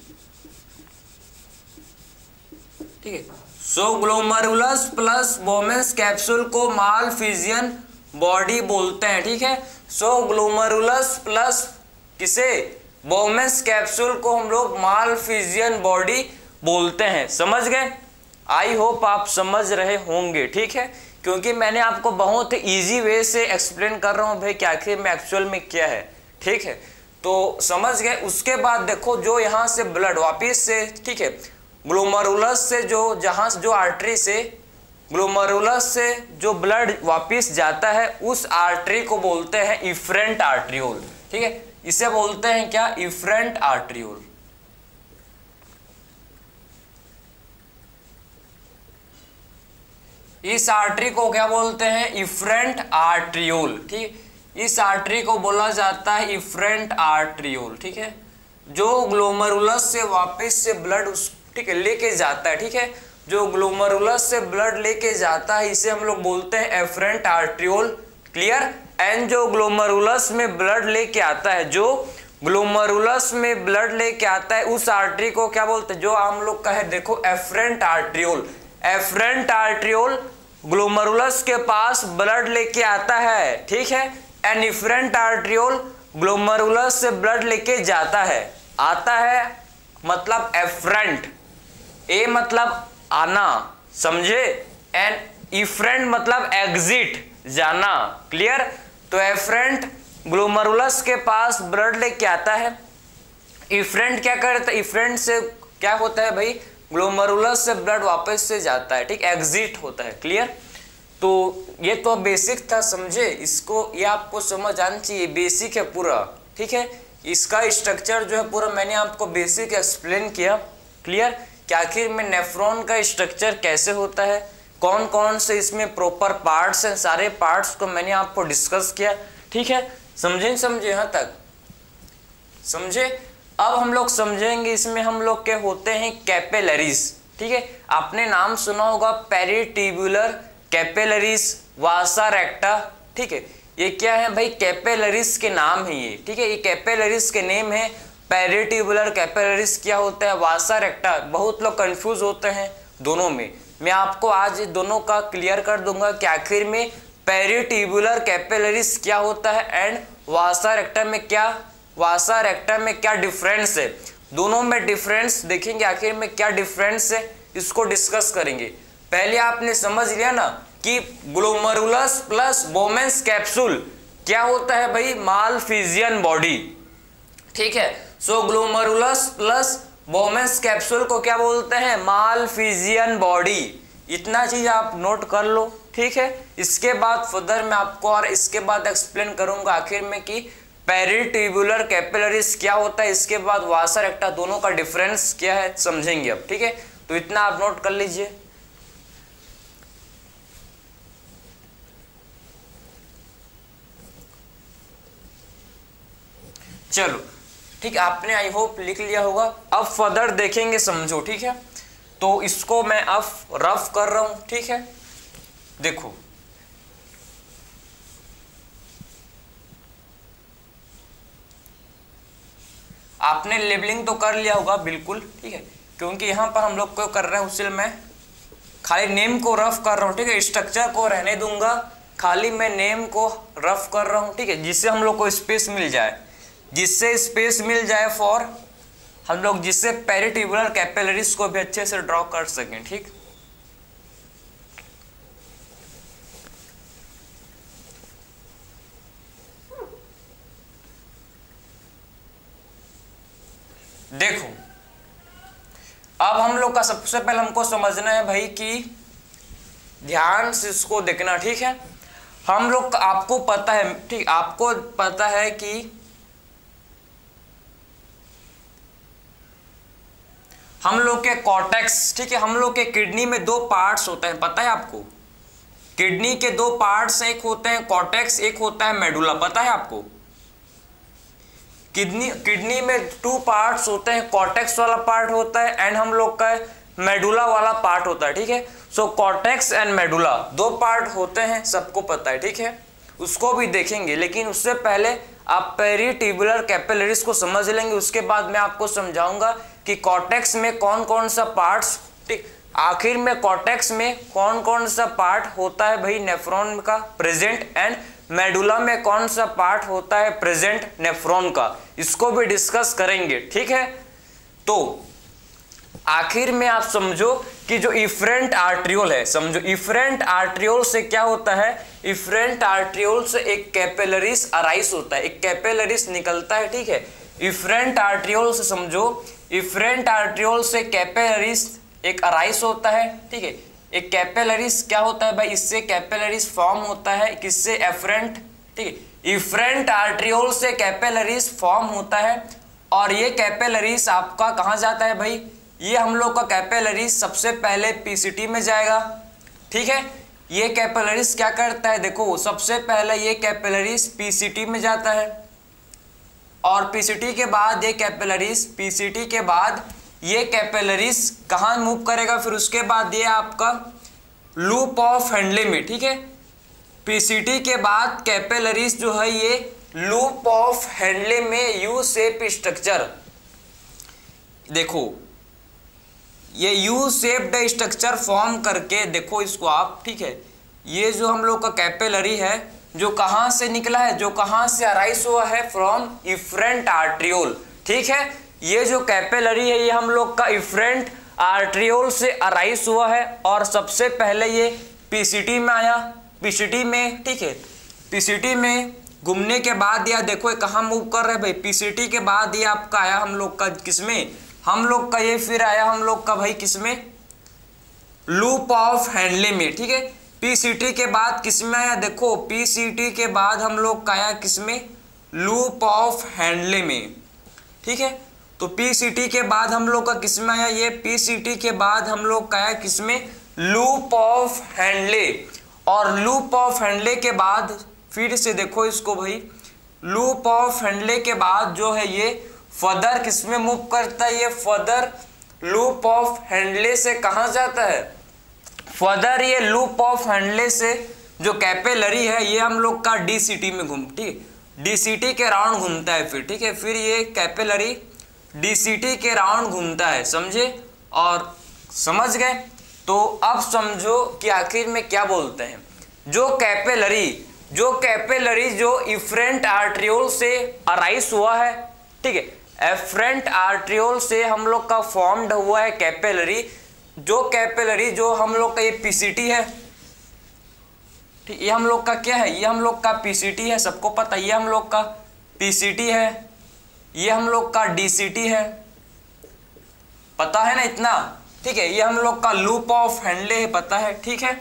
ठीक है, सो ग्लोमरुलस प्लस बोमेंस कैप्सूल को मालफिजियन बॉडी बोलते हैं। ठीक है, सो ग्लोमरुलस प्लस किसे, बोमेंस कैप्सूल को हम लोग मालफिजियन बॉडी बोलते हैं। समझ गए, आई होप आप समझ रहे होंगे। ठीक है, क्योंकि मैंने आपको बहुत इजी वे से एक्सप्लेन कर रहा हूं भाई कि आखिर में एक्चुअल में क्या है। ठीक है, तो समझ गए। उसके बाद देखो जो यहां से ब्लड वापिस से, ठीक है, ग्लोमरुलस से जो आर्टरी से, ग्लोमरुलस से जो ब्लड वापिस जाता है उस आर्टरी को बोलते हैं इफरेंट आर्ट्रियोल। ठीक है, इसे बोलते हैं क्या, इफरेंट आर्ट्रियोल। इस आर्टरी को क्या बोलते हैं, इफरेंट आर्ट्रियोल। ठीक, इस आर्टरी को बोला जाता है इफरेंट आर्ट्रियोल। ठीक है, जो ग्लोमरुलस से वापस से ब्लड उस, ठीक है, लेके जाता है। ठीक है, जो ग्लोमरुलस से ब्लड लेके जाता है इसे हम लोग बोलते हैं एफरेंट आर्ट्रियोल। क्लियर, एंड जो ग्लोमरुलस में ब्लड लेके आता है, जो ग्लोमरुलस में ब्लड लेके आता है उस आर्टरी को क्या बोलते हैं, जो हम लोग का है, देखो एफरेंट आर्ट्रियोल। एफरेंट आर्ट्रियोल ग्लोमरुलस के पास ब्लड लेके आता है। ठीक है, एंड इफरेंट आर्ट्रियोल ग्लोमरुलस से ब्लड लेके जाता है, आता है मतलब एफरेंट, ए मतलब आना, समझे, एंड इफरेंट मतलब एग्जिट, जाना। क्लियर, तो एफरेंट ग्लोमरुलस के पास ब्लड लेके आता है, इफरेंट क्या करता है, इफरेंट से क्या होता है भाई, ग्लोमरुलस से ब्लड वापस से जाता है। ठीक, एग्जिट होता है। क्लियर, तो ये तो बेसिक था, समझे, इसको ये आपको समझ आना चाहिए, बेसिक है पूरा। ठीक है, इसका स्ट्रक्चर जो है पूरा मैंने आपको बेसिक एक्सप्लेन किया। क्लियर, कि आखिर में नेफ्रॉन का स्ट्रक्चर कैसे होता है, कौन कौन से इसमें प्रॉपर पार्ट्स हैं, सारे पार्ट्स को मैंने आपको डिस्कस किया। ठीक है, समझे यहाँ तक, समझे। अब हम लोग समझेंगे इसमें हम लोग के होते हैं कैपिलरीज। ठीक है, आपने नाम सुना होगा पेरिट्यूबुलर कैपिलरीज, वासा रेक्टा। ठीक है, ये क्या है भाई, कैपिलरीज के नाम है ये। ठीक है, ये कैपिलरीज के नेम है। पेरिट्यूबुलर कैपिलरीज क्या होता है, वासा रेक्टा। बहुत लोग कंफ्यूज होते हैं दोनों में, मैं आपको आज दोनों का क्लियर कर दूंगा कि आखिर में पेरिट्यूबुलर कैपिलरीज क्या होता है एंड वासा रेक्टा में क्या, वासा रेक्टा में क्या डिफरेंस है। दोनों में डिफरेंस देखेंगे, आखिर में क्या डिफरेंस है इसको डिस्कस करेंगे। पहले आपने समझ लिया ना कि ग्लोमरुलस प्लस बोमेंस कैप्सूल क्या होता है भाई, मालफिजियन बॉडी। ठीक है, सो ग्लोमरुलस प्लस बोमेंस कैप्सूल को क्या बोलते हैं, मालफिजियन बॉडी। इतना चीज आप नोट कर लो। ठीक है, इसके बाद फर्दर मैं आपको और इसके बाद एक्सप्लेन करूंगा आखिर में कि पेरिट्यूबुलर कैपिलरीज क्या होता है, इसके बाद वासा रेक्टा, दोनों का डिफरेंस क्या है समझेंगे अब। ठीक है, तो इतना आप नोट कर लीजिए। चलो ठीक है, आपने आई होप लिख लिया होगा। अब फर्दर देखेंगे, समझो, ठीक है। तो इसको मैं अब रफ कर रहा हूं, ठीक है। देखो आपने लेबलिंग तो कर लिया होगा बिल्कुल, ठीक है, क्योंकि यहां पर हम लोग को कर रहे हैं, उससे मैं खाली नेम को रफ कर रहा हूं, ठीक है। स्ट्रक्चर को रहने दूंगा, खाली मैं नेम को रफ कर रहा हूं, ठीक है, जिससे हम लोग को स्पेस मिल जाए, जिससे स्पेस मिल जाए फॉर हम लोग, जिससे पेरिट्यूबुलर कैपिलरीज को भी अच्छे से ड्रॉ कर सकें, ठीक। देखो अब हम लोग का सबसे पहले हमको समझना है भाई कि ध्यान से इसको देखना, ठीक है। हम लोग आपको पता है, ठीक, आपको पता है कि हम लोग के कॉर्टेक्स, ठीक है, हम लोग के किडनी में दो पार्ट्स होते हैं, पता है आपको। किडनी के दो पार्ट्स, एक होते हैं कॉर्टेक्स, एक होता है मेडुला, पता है आपको। किडनी में टू पार्ट्स होते हैं, कॉर्टेक्स वाला पार्ट होता है एंड हम लोग का मेडुला वाला पार्ट होता है, ठीक है। सो कॉर्टेक्स एंड मेडुला दो पार्ट होते हैं, सबको पता है, ठीक है। उसको भी देखेंगे, लेकिन उससे पहले आप पेरिट्यूबुलर कैपिलरीज को समझ लेंगे। उसके बाद मैं आपको समझाऊंगा कि कॉर्टेक्स में कौन कौन सा पार्ट्स, ठीक, आखिर में कॉर्टेक्स में कौन कौन सा पार्ट होता है भाई नेफ्रॉन का प्रेजेंट, एंड मेडुला में कौन सा पार्ट होता है प्रेजेंट नेफ्रॉन का, इसको भी डिस्कस करेंगे, ठीक है। तो आखिर में आप समझो कि जो इफरेंट आर्ट्रियोल है, समझो इफरेंट आर्ट्रियोल से क्या होता है, इफरेंट आर्ट्रियोल से एक कैपिलरीज अराइज होता है, एक कैपिलरीज निकलता है, ठीक है। इफरेंट आर्ट्रियोल से समझो, इफरेंट आर्ट्रियोल से कैपिलरीज एक अराइज होता है, ठीक है। एक कैपिलरीज क्या होता है भाई, इससे कैपिलरीज फॉर्म होता है, किससे, एफरेंट, ठीक है। इफरेंट आर्ट्रियोल से कैपिलरीज फॉर्म होता है, और ये कैपिलरीज आपका कहाँ जाता है भाई, ये हम लोग का कैपिलरीज सबसे पहले पीसीटी में जाएगा, ठीक है। ये कैपिलरीज क्या करता है, देखो सबसे पहले ये कैपिलरीज पीसीटी में जाता है, और पीसीटी के बाद ये कैपिलरीज, पीसीटी के बाद ये कैपिलरीज कहाँ मूव करेगा, फिर उसके बाद ये आपका लूप ऑफ हेंडले में, ठीक है। पीसीटी के बाद कैपिलरीज जो है ये लूप ऑफ हेंडले में यू शेप स्ट्रक्चर, देखो ये यू शेप्ड स्ट्रक्चर फॉर्म करके, देखो इसको आप, ठीक है। ये जो हम लोग का कैपिलरी है जो कहाँ से निकला है, जो कहाँ से अराइज हुआ है, फ्रॉम इफरेंट आर्ट्रियोल, ठीक है। ये जो कैपिलरी है ये हम लोग का इफरेंट आर्ट्रियोल से अराइज हुआ है, और सबसे पहले ये पीसीटी में आया, पीसीटी में, ठीक है। पीसीटी में घूमने के बाद या देखो ये कहाँ मूव कर रहे हैं भाई, पीसीटी के बाद ये आपका आया हम लोग का किसमें, हम लोग का ये फिर आया हम लोग का भाई किसमें, लूप ऑफ हेंडले में, ठीक है। पीसीटी के बाद किसमें आया, देखो पीसीटी के बाद हम लोग का आया किसमें, लूप ऑफ हेंडले में, ठीक है। तो पीसीटी के बाद हम लोग का किसमें आया, ये पीसीटी के बाद हम लोग का आया किसमें, लूप ऑफ हेंडले, और लूप ऑफ हेंडले के बाद फिर से देखो इसको भाई, लूप ऑफ हेंडले के बाद जो है ये फर्दर किसमें मूव करता है, ये फर्दर लूप ऑफ हेंडले से कहाँ जाता है, फर्दर ये लूप ऑफ हेंडले से जो कैपिलरी है ये हम लोग का डीसीटी में घूम, ठीक है, डीसीटी के राउंड घूमता है फिर, ठीक है। फिर ये कैपिलरी डीसीटी के राउंड घूमता है, समझे, और समझ गए। तो अब समझो कि आखिर में क्या बोलते हैं, जो कैपिलरी जो इफरेंट आर्ट्रियोल से अराइज हुआ है, ठीक है, एफरेंट आर्ट्रियोल से हम लोग का फॉर्म्ड हुआ है कैपिलरी, जो कैपिलरी जो हम लोग का ये पीसीटी है, ठीक, ये हम लोग का क्या है, ये हम लोग का पीसीटी है, सबको पता, ये हम लोग का पीसीटी है, ये हम लोग का डीसीटी है, पता है ना इतना, ठीक है। ये हम लोग का लूप ऑफ हेंडले है, पता है, ठीक है।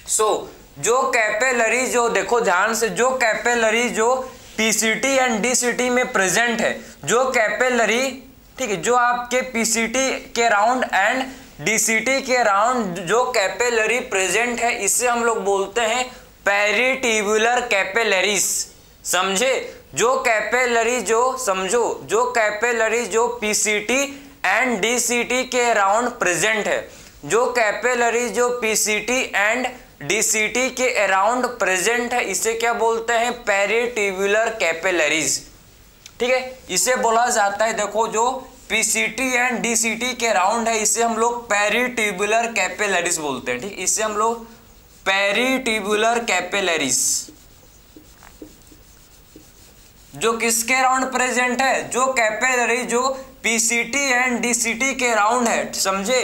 सो जो कैपिलरी जो, देखो ध्यान से, जो कैपिलरी जो पीसीटी एंड डीसीटी में प्रेजेंट है, जो कैपिलरी, ठीक है, जो आपके पीसीटी के राउंड एंड डीसीटी के राउंड जो कैपिलरी प्रेजेंट है, इसे हम लोग बोलते हैं पेरिट्यूबुलर कैपिलरीज, समझे? जो कैपिलरी जो समझो, जो कैपिलरी जो पीसीटी एंड डीसीटी के अराउंड प्रेजेंट है, जो कैपिलरी जो पीसीटी एंड डीसीटी के अराउंड प्रेजेंट है, इसे क्या बोलते हैं? Peritubular capillaries. ठीक है, इसे बोला जाता है, देखो जो पीसीटी एंड डीसीटी के अराउंड है, इसे हम लोग पेरिट्यूबुलर कैपिलरीज बोलते हैं। ठीक, इसे हम लोग पेरिट्यूबुलर कैपिलरीज, जो किसके अराउंड प्रेजेंट है? जो कैपिलरी जो पीसीटी एंड डीसीटी के अराउंड है, समझे?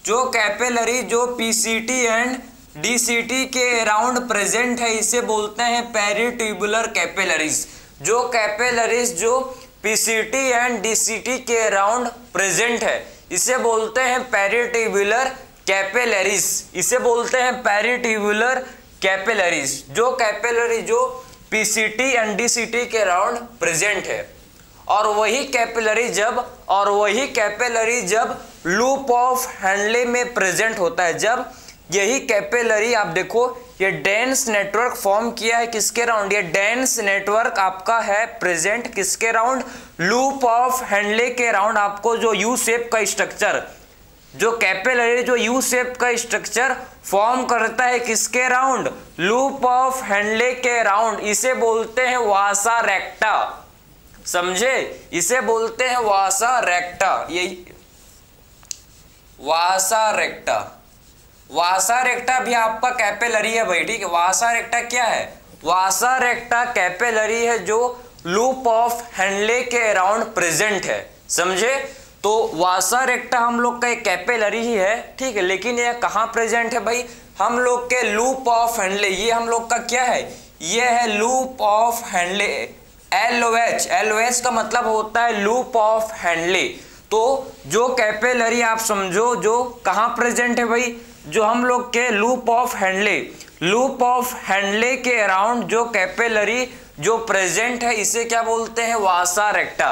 जो कैपिलरी जो पीसीटी एंड डीसीटी के अराउंड प्रेजेंट है, इसे बोलते हैं पेरिट्यूबुलर कैपिलरीज। जो कैपिलरीज जो पीसीटी एंड डीसीटी के अराउंड प्रेजेंट है, इसे बोलते हैं पेरिट्यूबुलर कैपिलरीज। इसे बोलते हैं पेरिट्यूबुलर कैपिलरीज। जो कैपिलरी जो पीसीटी एंड डीसीटी के अराउंड प्रेजेंट है, और वही कैपिलरी जब लूप ऑफ हेनले में प्रेजेंट होता है, जब यही कैपिलरी आप देखो ये डेंस नेटवर्क फॉर्म किया है किसके राउंड? ये डेंस नेटवर्क आपका है प्रेजेंट किसके राउंड? लूप ऑफ हेनले के राउंड। आपको जो यू शेप का स्ट्रक्चर, जो कैपिलरी जो यू शेप का स्ट्रक्चर फॉर्म करता है किसके राउंड? लूप ऑफ हेनले के राउंड। इसे बोलते हैं वासा रेक्टा। समझे? इसे बोलते हैं वासा रेक्टा। यही वासा रेक्टा। वासा रेक्टा भी आपका कैपिलरी है भाई। ठीक है, वासा रेक्टा क्या है? वासा रेक्टा कैपिलरी है जो लूप ऑफ हेनले के अराउंड प्रेजेंट है। समझे? तो वासा रेक्टा हम लोग का एक कैपिलरी ही है। ठीक है, लेकिन ये कहाँ प्रेजेंट है भाई? हम लोग के लूप ऑफ हेनले। ये हम लोग का क्या है? ये है लूप ऑफ हेनले। एलओएच का मतलब होता है लूप ऑफ हेनले। तो जो कैपिलरी आप समझो जो कहाँ प्रेजेंट है भाई? जो हम लोग के लूप ऑफ हेनले के अराउंड जो कैपिलरी जो प्रेजेंट है, इसे क्या बोलते हैं? वासा रेक्टा।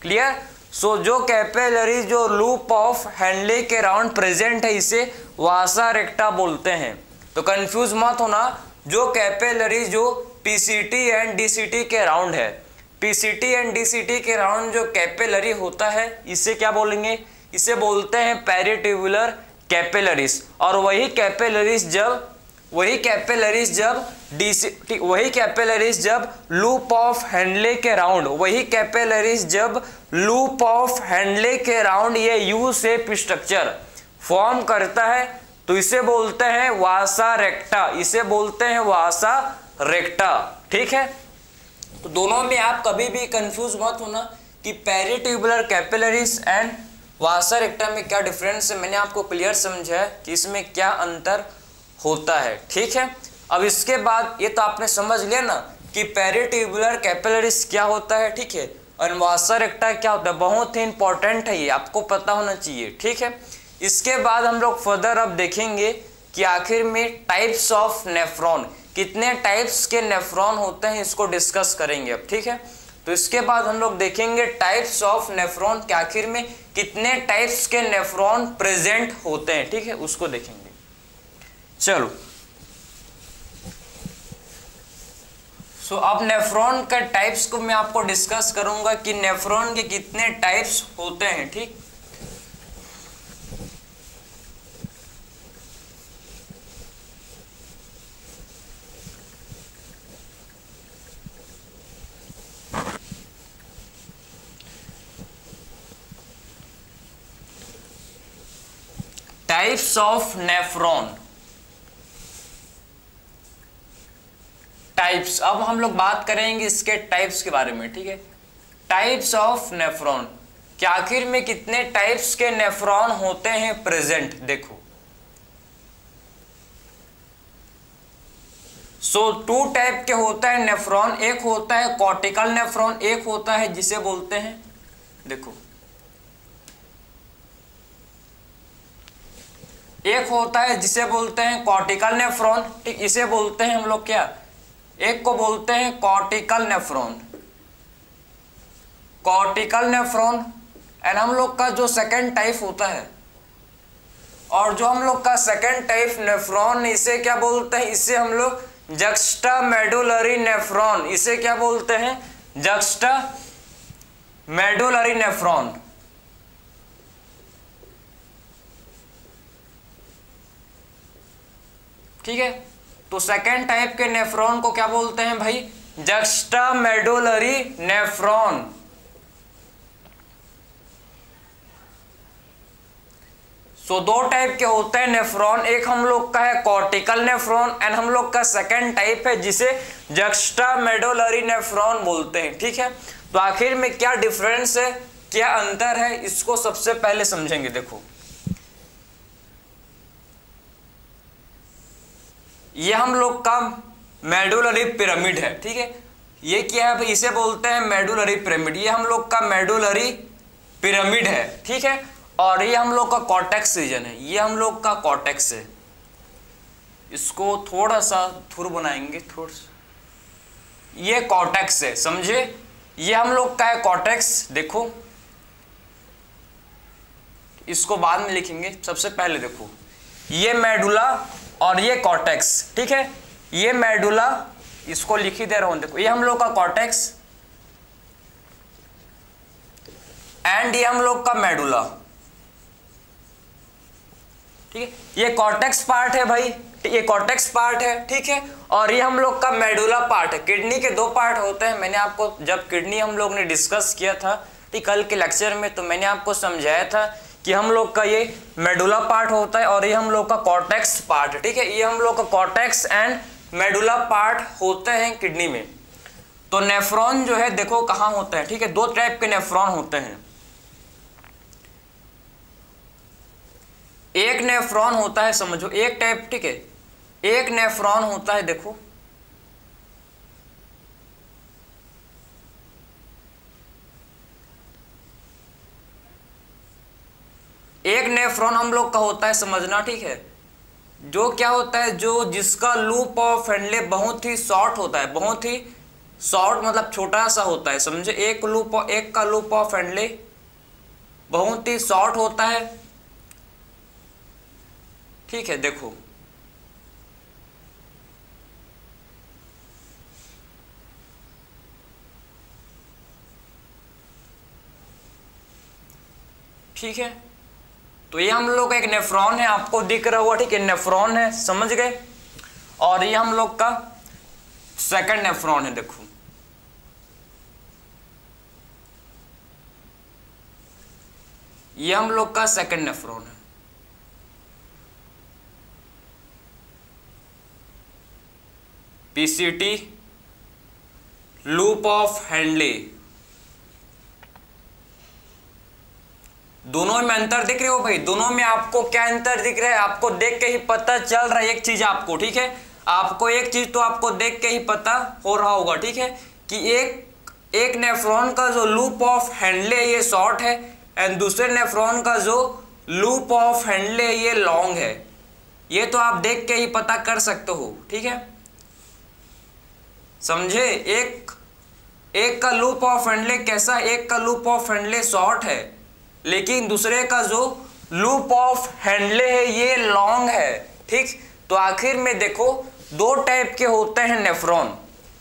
क्लियर? सो जो कैपिलरी जो लूप ऑफ हेनले के अराउंड प्रेजेंट है, इसे वासा रेक्टा बोलते हैं। तो कंफ्यूज मत होना। जो कैपिलरी जो पीसीटी एंड डीसीटी के अराउंड है, पीसीटी एंड डीसीटी के अराउंड जो कैपिलरी होता है, इसे क्या बोलेंगे? इसे बोलते हैं पेरिट्यूबुलर कैपिलरीज। और वही कैपिलरीज जब लूप ऑफ हेनले के राउंड ये यू शेप स्ट्रक्चर फॉर्म करता है, तो इसे बोलते हैं वासा रेक्टा। इसे बोलते हैं वासा रेक्टा। ठीक है, तो दोनों में आप कभी भी कंफ्यूज मत होना कि पेरिट्यूबुलर कैपिलरीज एंड वासा रेक्टा में क्या डिफरेंस है। मैंने आपको क्लियर समझाया कि इसमें क्या अंतर होता है। ठीक है, अब इसके बाद ये तो आपने समझ लिया ना कि पेरिट्यूबुलर कैपिलरीज क्या होता है। ठीक है, और वासा रेक्टा क्या होता है। बहुत ही इंपॉर्टेंट है, ये आपको पता होना चाहिए। ठीक है, इसके बाद हम लोग फर्दर अब देखेंगे कि आखिर में टाइप्स ऑफ नेफ्रॉन, कितने टाइप्स के नेफ्रॉन होते हैं, इसको डिस्कस करेंगे अब। ठीक है, तो इसके बाद हम लोग देखेंगे टाइप्स ऑफ नेफ्रॉन के आखिर में कितने टाइप्स के नेफ्रॉन प्रेजेंट होते हैं। ठीक है, उसको देखेंगे। चलो, सो अब नेफ्रॉन का टाइप्स को मैं आपको डिस्कस करूंगा कि नेफ्रॉन के कितने टाइप्स होते हैं। ठीक, टाइप्स ऑफ नेफ्रॉन। टाइप्स, अब हम लोग बात करेंगे इसके टाइप्स के बारे में। ठीक है, टाइप्स ऑफ नेफ्रॉन कि आखिर में कितने टाइप्स के नेफ्रॉन होते हैं प्रेजेंट। देखो, सो टू टाइप के होता है नेफ्रॉन। एक होता है कॉर्टिकल नेफ्रॉन, एक होता है जिसे बोलते हैं, देखो, एक होता है जिसे बोलते हैं कॉर्टिकल नेफ्रॉन। ठीक, इसे बोलते हैं हम लोग क्या? एक को बोलते हैं cortical nephron, cortical nephron. And हम लोग का जो सेकंड टाइप होता है, और जो हम लोग का सेकंड टाइप नेफ्रॉन, इसे क्या बोलते हैं? इसे हम लोग जक्स्टा मेडुलरी नेफ्रॉन, इसे क्या बोलते हैं? Juxta medullary nephron. ठीक है, तो सेकेंड टाइप के नेफ्रॉन को क्या बोलते हैं भाई? Juxta medullary nephron. सो दो टाइप के होते हैं नेफ्रॉन, एक हम लोग का है कॉर्टिकल नेफ्रॉन एंड हम लोग का सेकेंड टाइप है जिसे जक्स्टा मेडुलरी नेफ्रॉन बोलते हैं। ठीक है, तो आखिर में क्या डिफरेंस है, क्या अंतर है, इसको सबसे पहले समझेंगे। देखो ये हम लोग का मेडुलरी पिरामिड है। ठीक है, ये क्या है भाई? इसे बोलते हैं मेडुलरी पिरामिड। ये हम लोग का मेडुलरी पिरामिड है। ठीक है, और ये हम लोग का कॉर्टेक्स रीजन है। ये हम लोग का कॉर्टेक्स है। इसको थोड़ा सा थुर बनाएंगे, थोड़ा सा। ये कॉर्टेक्स है, समझे? ये हम लोग का है कॉर्टेक्स। देखो इसको बाद में लिखेंगे, सबसे पहले देखो ये मेडुला और ये कॉर्टेक्स। ठीक है, ये मेडुला, इसको लिख ही दे रहा हूं। देखो ये हम लोग का कॉर्टेक्स एंड ये हम लोग का मेडुला। ठीक है, ये कॉर्टेक्स पार्ट है भाई, ये कॉर्टेक्स पार्ट है। ठीक है, और ये हम लोग का मेडुला पार्ट है। किडनी के दो पार्ट होते हैं। मैंने आपको जब किडनी हम लोग ने डिस्कस किया था ठीक कल के लेक्चर में, तो मैंने आपको समझाया था कि हम लोग का ये मेडुला पार्ट होता है और ये हम लोग का कॉर्टेक्स पार्ट है। ठीक है, ये हम लोग का कॉर्टेक्स एंड मेडुला पार्ट होते हैं किडनी में। तो नेफ्रॉन जो है देखो कहाँ होता है। ठीक है, दो टाइप के नेफ्रॉन होते हैं। एक नेफ्रॉन होता है, समझो एक टाइप। ठीक है, एक नेफ्रॉन होता है, देखो एक नेफ्रॉन हम लोग का होता है, समझना। ठीक है, जो क्या होता है, जो जिसका लूप ऑफ हेनले बहुत ही शॉर्ट होता है। बहुत ही शॉर्ट मतलब छोटा सा होता है, समझे? एक का लूप ऑफ हेनले बहुत ही शॉर्ट होता है। ठीक है, देखो ठीक है, तो ये हम लोग का एक नेफ्रॉन है, आपको दिख रहा हुआ। ठीक है, नेफ्रॉन है, समझ गए? और ये हम लोग का सेकंड नेफ्रॉन है। देखो ये हम लोग का सेकंड नेफ्रॉन है। पीसीटी लूप ऑफ हेनले, दोनों में अंतर दिख रहे हो भाई? दोनों में आपको क्या अंतर दिख रहा है? आपको देख के ही पता चल रहा है एक चीज आपको। ठीक है, आपको एक चीज तो आपको देख के ही पता हो रहा होगा। ठीक है, कि एक नेफ्रॉन का जो लूप ऑफ हेनले ये शॉर्ट है एंड दूसरे नेफ्रॉन का जो लूप ऑफ हेनले ये लॉन्ग है। ये तो आप देख के ही पता कर सकते हो। ठीक है, समझे? एक का लूप ऑफ हेनले कैसा? एक का लूप ऑफ हेनले शॉर्ट है लेकिन दूसरे का जो लूप ऑफ हेनले है ये लॉन्ग है। ठीक, तो आखिर में देखो दो टाइप के होते हैं नेफ्रॉन।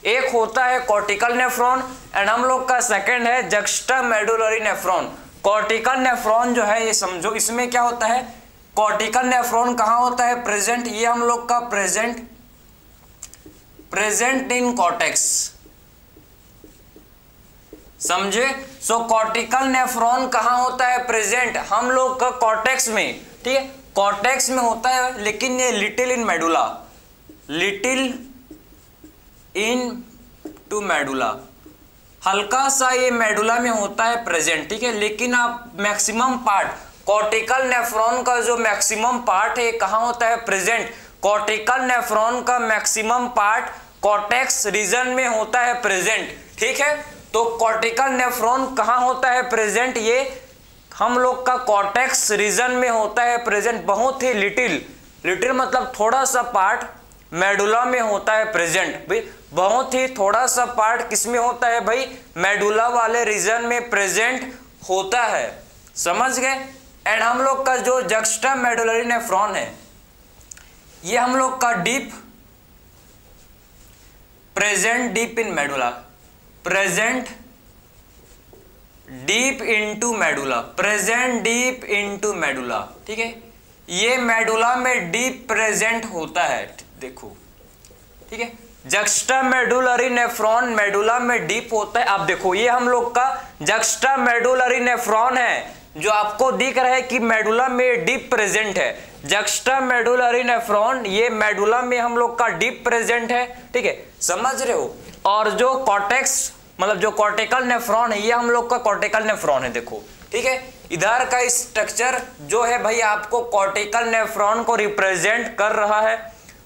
एक होता है कॉर्टिकल नेफ्रॉन एंड हम लोग का सेकंड है juxta medullary nephron. Cortical nephron जो है ये समझो, इसमें क्या होता है? कॉर्टिकल नेफ्रॉन कहाँ होता है प्रेजेंट? ये हम लोग का प्रेजेंट इन कॉर्टेक्स, समझे? सो कॉर्टिकल नेफ्रॉन कहाँ होता है प्रेजेंट? हम लोग का कॉर्टेक्स में। ठीक है, कॉर्टेक्स में होता है लेकिन ये little in medulla, little into medulla, हल्का सा ये मेडुला में होता है प्रेजेंट। ठीक है, लेकिन आप मैक्सिमम पार्ट कॉर्टिकल नेफ्रॉन का जो मैक्सिमम पार्ट है कहाँ होता है प्रेजेंट? कॉर्टिकल नेफ्रॉन का मैक्सिमम पार्ट कॉर्टेक्स रीजन में होता है प्रेजेंट। ठीक है, तो कॉर्टिकल नेफ्रॉन कहाँ होता है प्रेजेंट? ये हम लोग का कॉर्टेक्स रीजन में होता है प्रेजेंट। बहुत ही लिटिल मतलब थोड़ा सा पार्ट मेडुला में होता है प्रेजेंट। भाई बहुत ही थोड़ा सा पार्ट किस में होता है भाई? मेडुला वाले रीजन में प्रेजेंट होता है, समझ गए? एंड हम लोग का जो जक्स्टा मेडुलरी नेफ्रॉन है ये हम लोग का deep present deep in medulla, present deep into medulla, present deep into medulla, ठीक है। ये मेडुला में डीप प्रेजेंट होता है, देखो, ठीक है। जक्स्टा मेडुलरी नेफ्रॉन मेडुला में डीप होता है। आप देखो ये हम लोग का जक्स्टा मेडुलरी नेफ्रॉन है, जो आपको दिख रहा है कि मेडुला में डीप प्रेजेंट है। जक्स्टा मेडुलरी नेफ्रॉन ये मेडुला में हम लोग का डीप प्रेजेंट है, ठीक है, समझ रहे हो। और जो कॉर्टेक्स मतलब जो कॉर्टिकल नेफ्रॉन है, ये हम लोग का कॉर्टिकल नेफ्रॉन है, देखो, ठीक है। इधर का स्ट्रक्चर जो है भाई आपको कॉर्टिकल नेफ्रॉन को रिप्रेजेंट कर रहा है,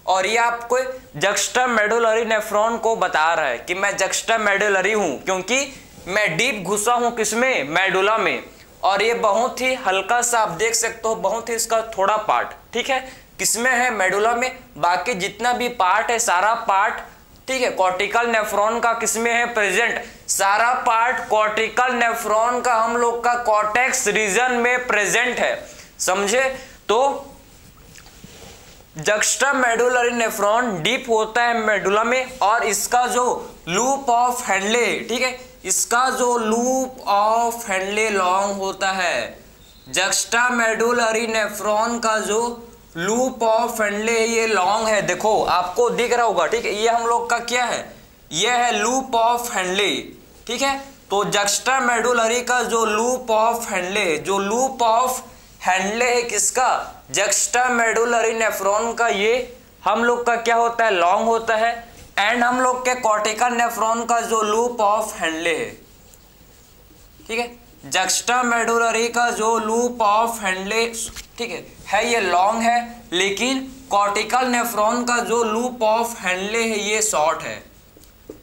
और ये आपको जक्स्टा मेडुलरी नेफ्रॉन को बता रहा है कि मैं जक्स्टा मेडुलरी हूं, क्योंकि मैं डीप घुसा हूं किसमें, मेडुला में। और ये बहुत ही हल्का सा आप देख सकते हो, बहुत ही इसका थोड़ा पार्ट, ठीक है, किसमें है, मेडुला में। बाकी जितना भी पार्ट है सारा पार्ट, ठीक है, कॉर्टिकल नेफ्रॉन का किसमें है, प्रेजेंट। सारा पार्ट कॉर्टिकल नेफ्रॉन का हम लोग का कॉर्टेक्स रीजन में प्रेजेंट है, समझे। तो जक्स्टा मेडुलरी नेफ्रॉन डीप होता है मेडुला में, और इसका जो लूप ऑफ हेनले, ठीक है, इसका जो लूप ऑफ हेनले लॉन्ग होता है। जक्स्टा मेडुलरी नेफ्रॉन का जो लूप ऑफ हेनले ये लॉन्ग है, देखो आपको दिख रहा होगा, ठीक है। ये हम लोग का क्या है, ये है लूप ऑफ हेनले, ठीक है। तो जक्स्टा मेडुलरी का जो लूप ऑफ हेनले, जो लूप ऑफ हेनले है किसका, जक्स्टा मेडुलरी नेफ्रॉन का, ये हम लोग का क्या होता है, लॉन्ग होता है। एंड हम लोग के कॉर्टिकल नेफ्रॉन का जो लूप ऑफ हेनले है, ठीक है, जक्स्टा मेडुलरी का जो लूप ऑफ हेनले, ठीक है ये लॉन्ग है, लेकिन कॉर्टिकल नेफ्रॉन का जो लूप ऑफ हेनले है ये शॉर्ट है,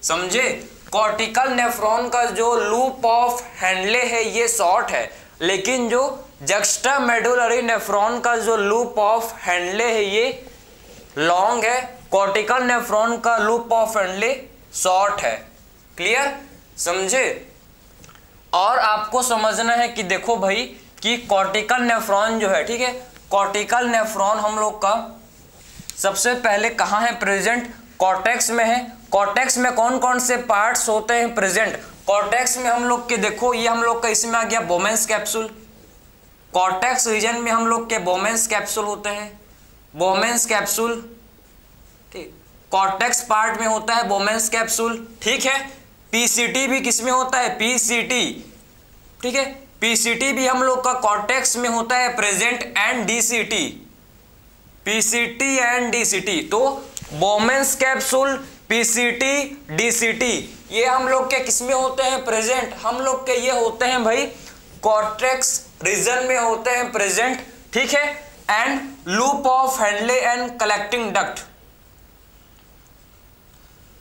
समझे। कॉर्टिकल नेफ्रॉन का जो लूप ऑफ हेनले है ये शॉर्ट है, लेकिन जो जक्स्टा मेडुलरी नेफ्रॉन का जो लूप ऑफ हेनले है ये लॉन्ग है। कॉर्टिकल नेफ्रॉन का लूप ऑफ हेनले शॉर्ट है, क्लियर, समझे। और आपको समझना है कि देखो भाई कि कॉर्टिकल नेफ्रॉन जो है, ठीक है, कॉर्टिकल नेफ्रॉन हम लोग का सबसे पहले कहाँ है प्रेजेंट, कॉर्टेक्स में है। कॉर्टेक्स में कौन कौन से पार्ट्स होते हैं प्रेजेंट, कॉर्टेक्स में हम लोग के देखो ये हम लोग का इसमें आ गया बोमेंस कैप्सूल। कॉर्टेक्स रीजन में हम लोग के बोमेंस कैप्सूल होते हैं, बोमेंस कैप्सूल, ठीक, कॉर्टेक्स पार्ट में होता है बोमेंस कैप्सूल, ठीक है। पीसीटी भी किसमें होता है, पीसीटी, ठीक है, पीसीटी भी हम लोग का कॉर्टेक्स में होता है present, and DCT, PCT and DCT. तो बोमेंस कैप्सूल, पीसीटी, डीसीटी ये हम लोग के किसमें होते हैं प्रेजेंट, हम लोग के ये होते हैं भाई कॉर्टेक्स रीजन में होते हैं प्रेजेंट, ठीक है। And loop of Henle and collecting duct,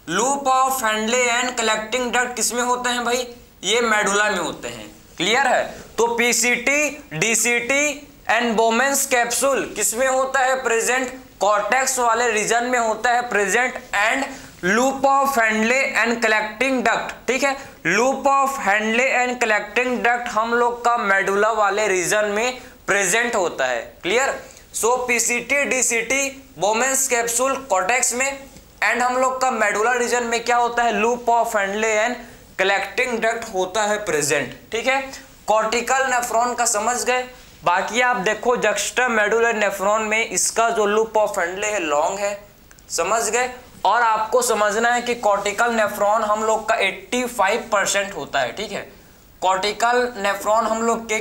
loop of Henle and collecting duct किसमें होते हैं भाई, ये मेडुला में होते हैं, क्लियर है। तो पीसीटी, डीसीटी एंड बोमेंस कैप्सूल किसमें होता है प्रेजेंट, कॉर्टेक्स वाले रीजन में होता है present. And loop of Henle and collecting duct, ठीक है, loop of Henle and collecting duct हम लोग का मेडुला वाले रीजन में प्रेजेंट होता है, clear. So PCT, DCT, Bowman's capsule cortex में, एंड हम लोग का मेडुला रीजन में क्या होता है, loop of Henle and collecting duct होता है प्रेजेंट, ठीक है। कॉर्टिकल नेफ्रॉन का समझ गए। बाकी आप देखो जक्स्टा मेडुलर नेफ्रॉन में इसका जो लूप ऑफ हेनले है लॉन्ग है, समझ गए। और आपको समझना है कि कॉर्टिकल नेफ्रॉन हम लोग का 85% होता है, ठीक है। कॉर्टिकल नेफ्रॉन हम लोग के,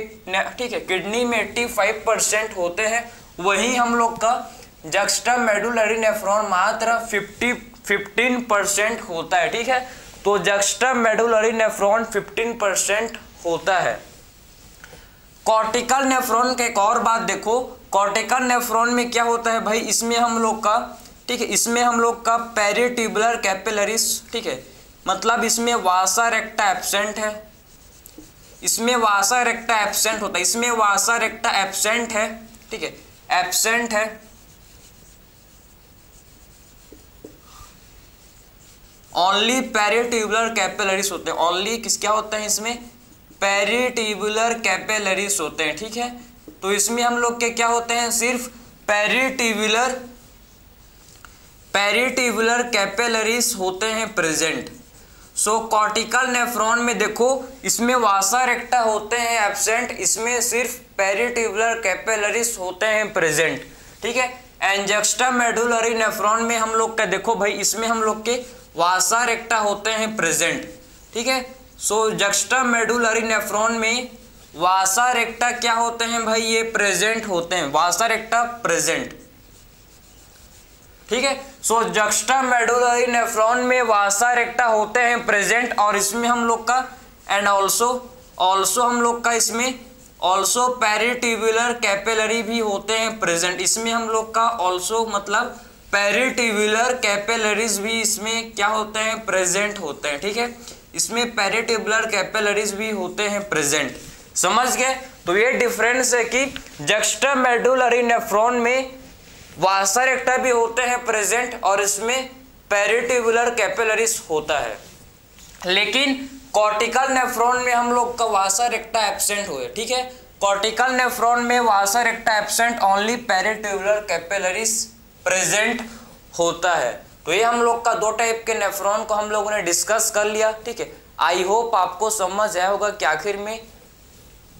ठीक है, किडनी में 85% होते हैं, वहीं हम लोग का जक्स्टा मेडुलरी नेफ्रॉन मात्र 15% होता है, ठीक है। तो जक्स्टा मेडुलरी नेफ्रॉन 15% होता है। कॉर्टिकल नेफ्रॉन के एक और बात देखो, कॉर्टिकल नेफ्रॉन में क्या होता है भाई, इसमें हम लोग का, ठीक है, इसमें हम लोग का पेरिट्यूबुलर कैपिलरीज, ठीक है, मतलब इसमें वासा रेक्टा एब्सेंट है, इसमें वासा रेक्टा एब्सेंट होता है, इसमें वासा रेक्टा एब्सेंट है, ठीक है, एब्सेंट है। ओनली पेरिट्यूबुलर कैपिलरीज होते हैं, ओनली किस क्या होता है इसमें, पेरिट्यूबुलर कैपिलरीज होते हैं, ठीक है। तो इसमें हम लोग के क्या होते हैं, सिर्फ पेरिट्यूबुलर कैपिलरीज होते हैं प्रेजेंट। सो कॉर्टिकल नेफ्रॉन में देखो इसमें वासा रेक्टा होते हैं एब्सेंट, इसमें सिर्फ पेरिट्यूबुलर कैपिलरीज होते हैं प्रेजेंट, ठीक है। एंड जक्स्टा मेडुलरी नेफ्रॉन में हम लोग का देखो भाई इसमें हम लोग के वासा रेक्टा होते हैं प्रेजेंट, ठीक है। सो जक्स्टा मेडुलरी नेफ्रॉन में वासा रेक्टा क्या होते हैं भाई, ये प्रेजेंट होते हैं, वासा रेक्टा प्रेजेंट, ठीक है। सो जक्स्टा मेडुलरी नेफ्रॉन में वासा रेक्टा होते हैं प्रेजेंट, और इसमें हम लोग का एंड ऑल्सो हम लोग का इसमें ऑल्सो पेरिट्यूबुलर कैपिलरी भी होते हैं प्रेजेंट, इसमें हम लोग का ऑल्सो मतलब पेरिट्यूबुलर कैपिलरीज भी इसमें क्या होते हैं, प्रेजेंट होते हैं, ठीक है। इसमें पेरिट्यूबुलर कैपिलरीज भी होते हैं प्रेजेंट, समझ गए। तो ये डिफरेंस है कि जक्स्टा मेडुलरी नेफ्रॉन में वासा रेक्टा भी होते हैं प्रेजेंट और इसमें पेरिट्यूबुलर कैपिलरीज होता है, लेकिन कॉर्टिकल नेफ्रॉन में हम लोग का वासा रेक्टा एब्सेंट हुए, ठीक है। कॉर्टिकल नेफ्रॉन में vasa recta absent, only peritubular capillaries present होता है। तो ये हम लोग का दो टाइप के नेफ्रॉन को हम लोगों ने डिस्कस कर लिया, ठीक है। आई होप आपको समझ आया होगा कि आखिर में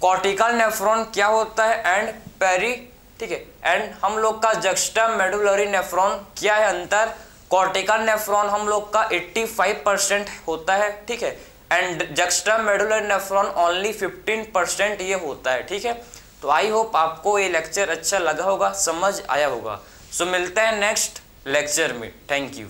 कॉर्टिकल नेफ्रॉन क्या होता है एंड पेरी, ठीक है, एंड हम लोग का जक्स्टा मेडुलरी नेफ्रॉन क्या है अंतर। कॉर्टिकल नेफ्रॉन हम लोग का 85% होता है, ठीक है, and juxta medullary nephron only 15% ये होता है, ठीक है। तो आई होप आपको ये लेक्चर अच्छा लगा होगा, समझ आया होगा। सो मिलते हैं नेक्स्ट लेक्चर में, थैंक यू।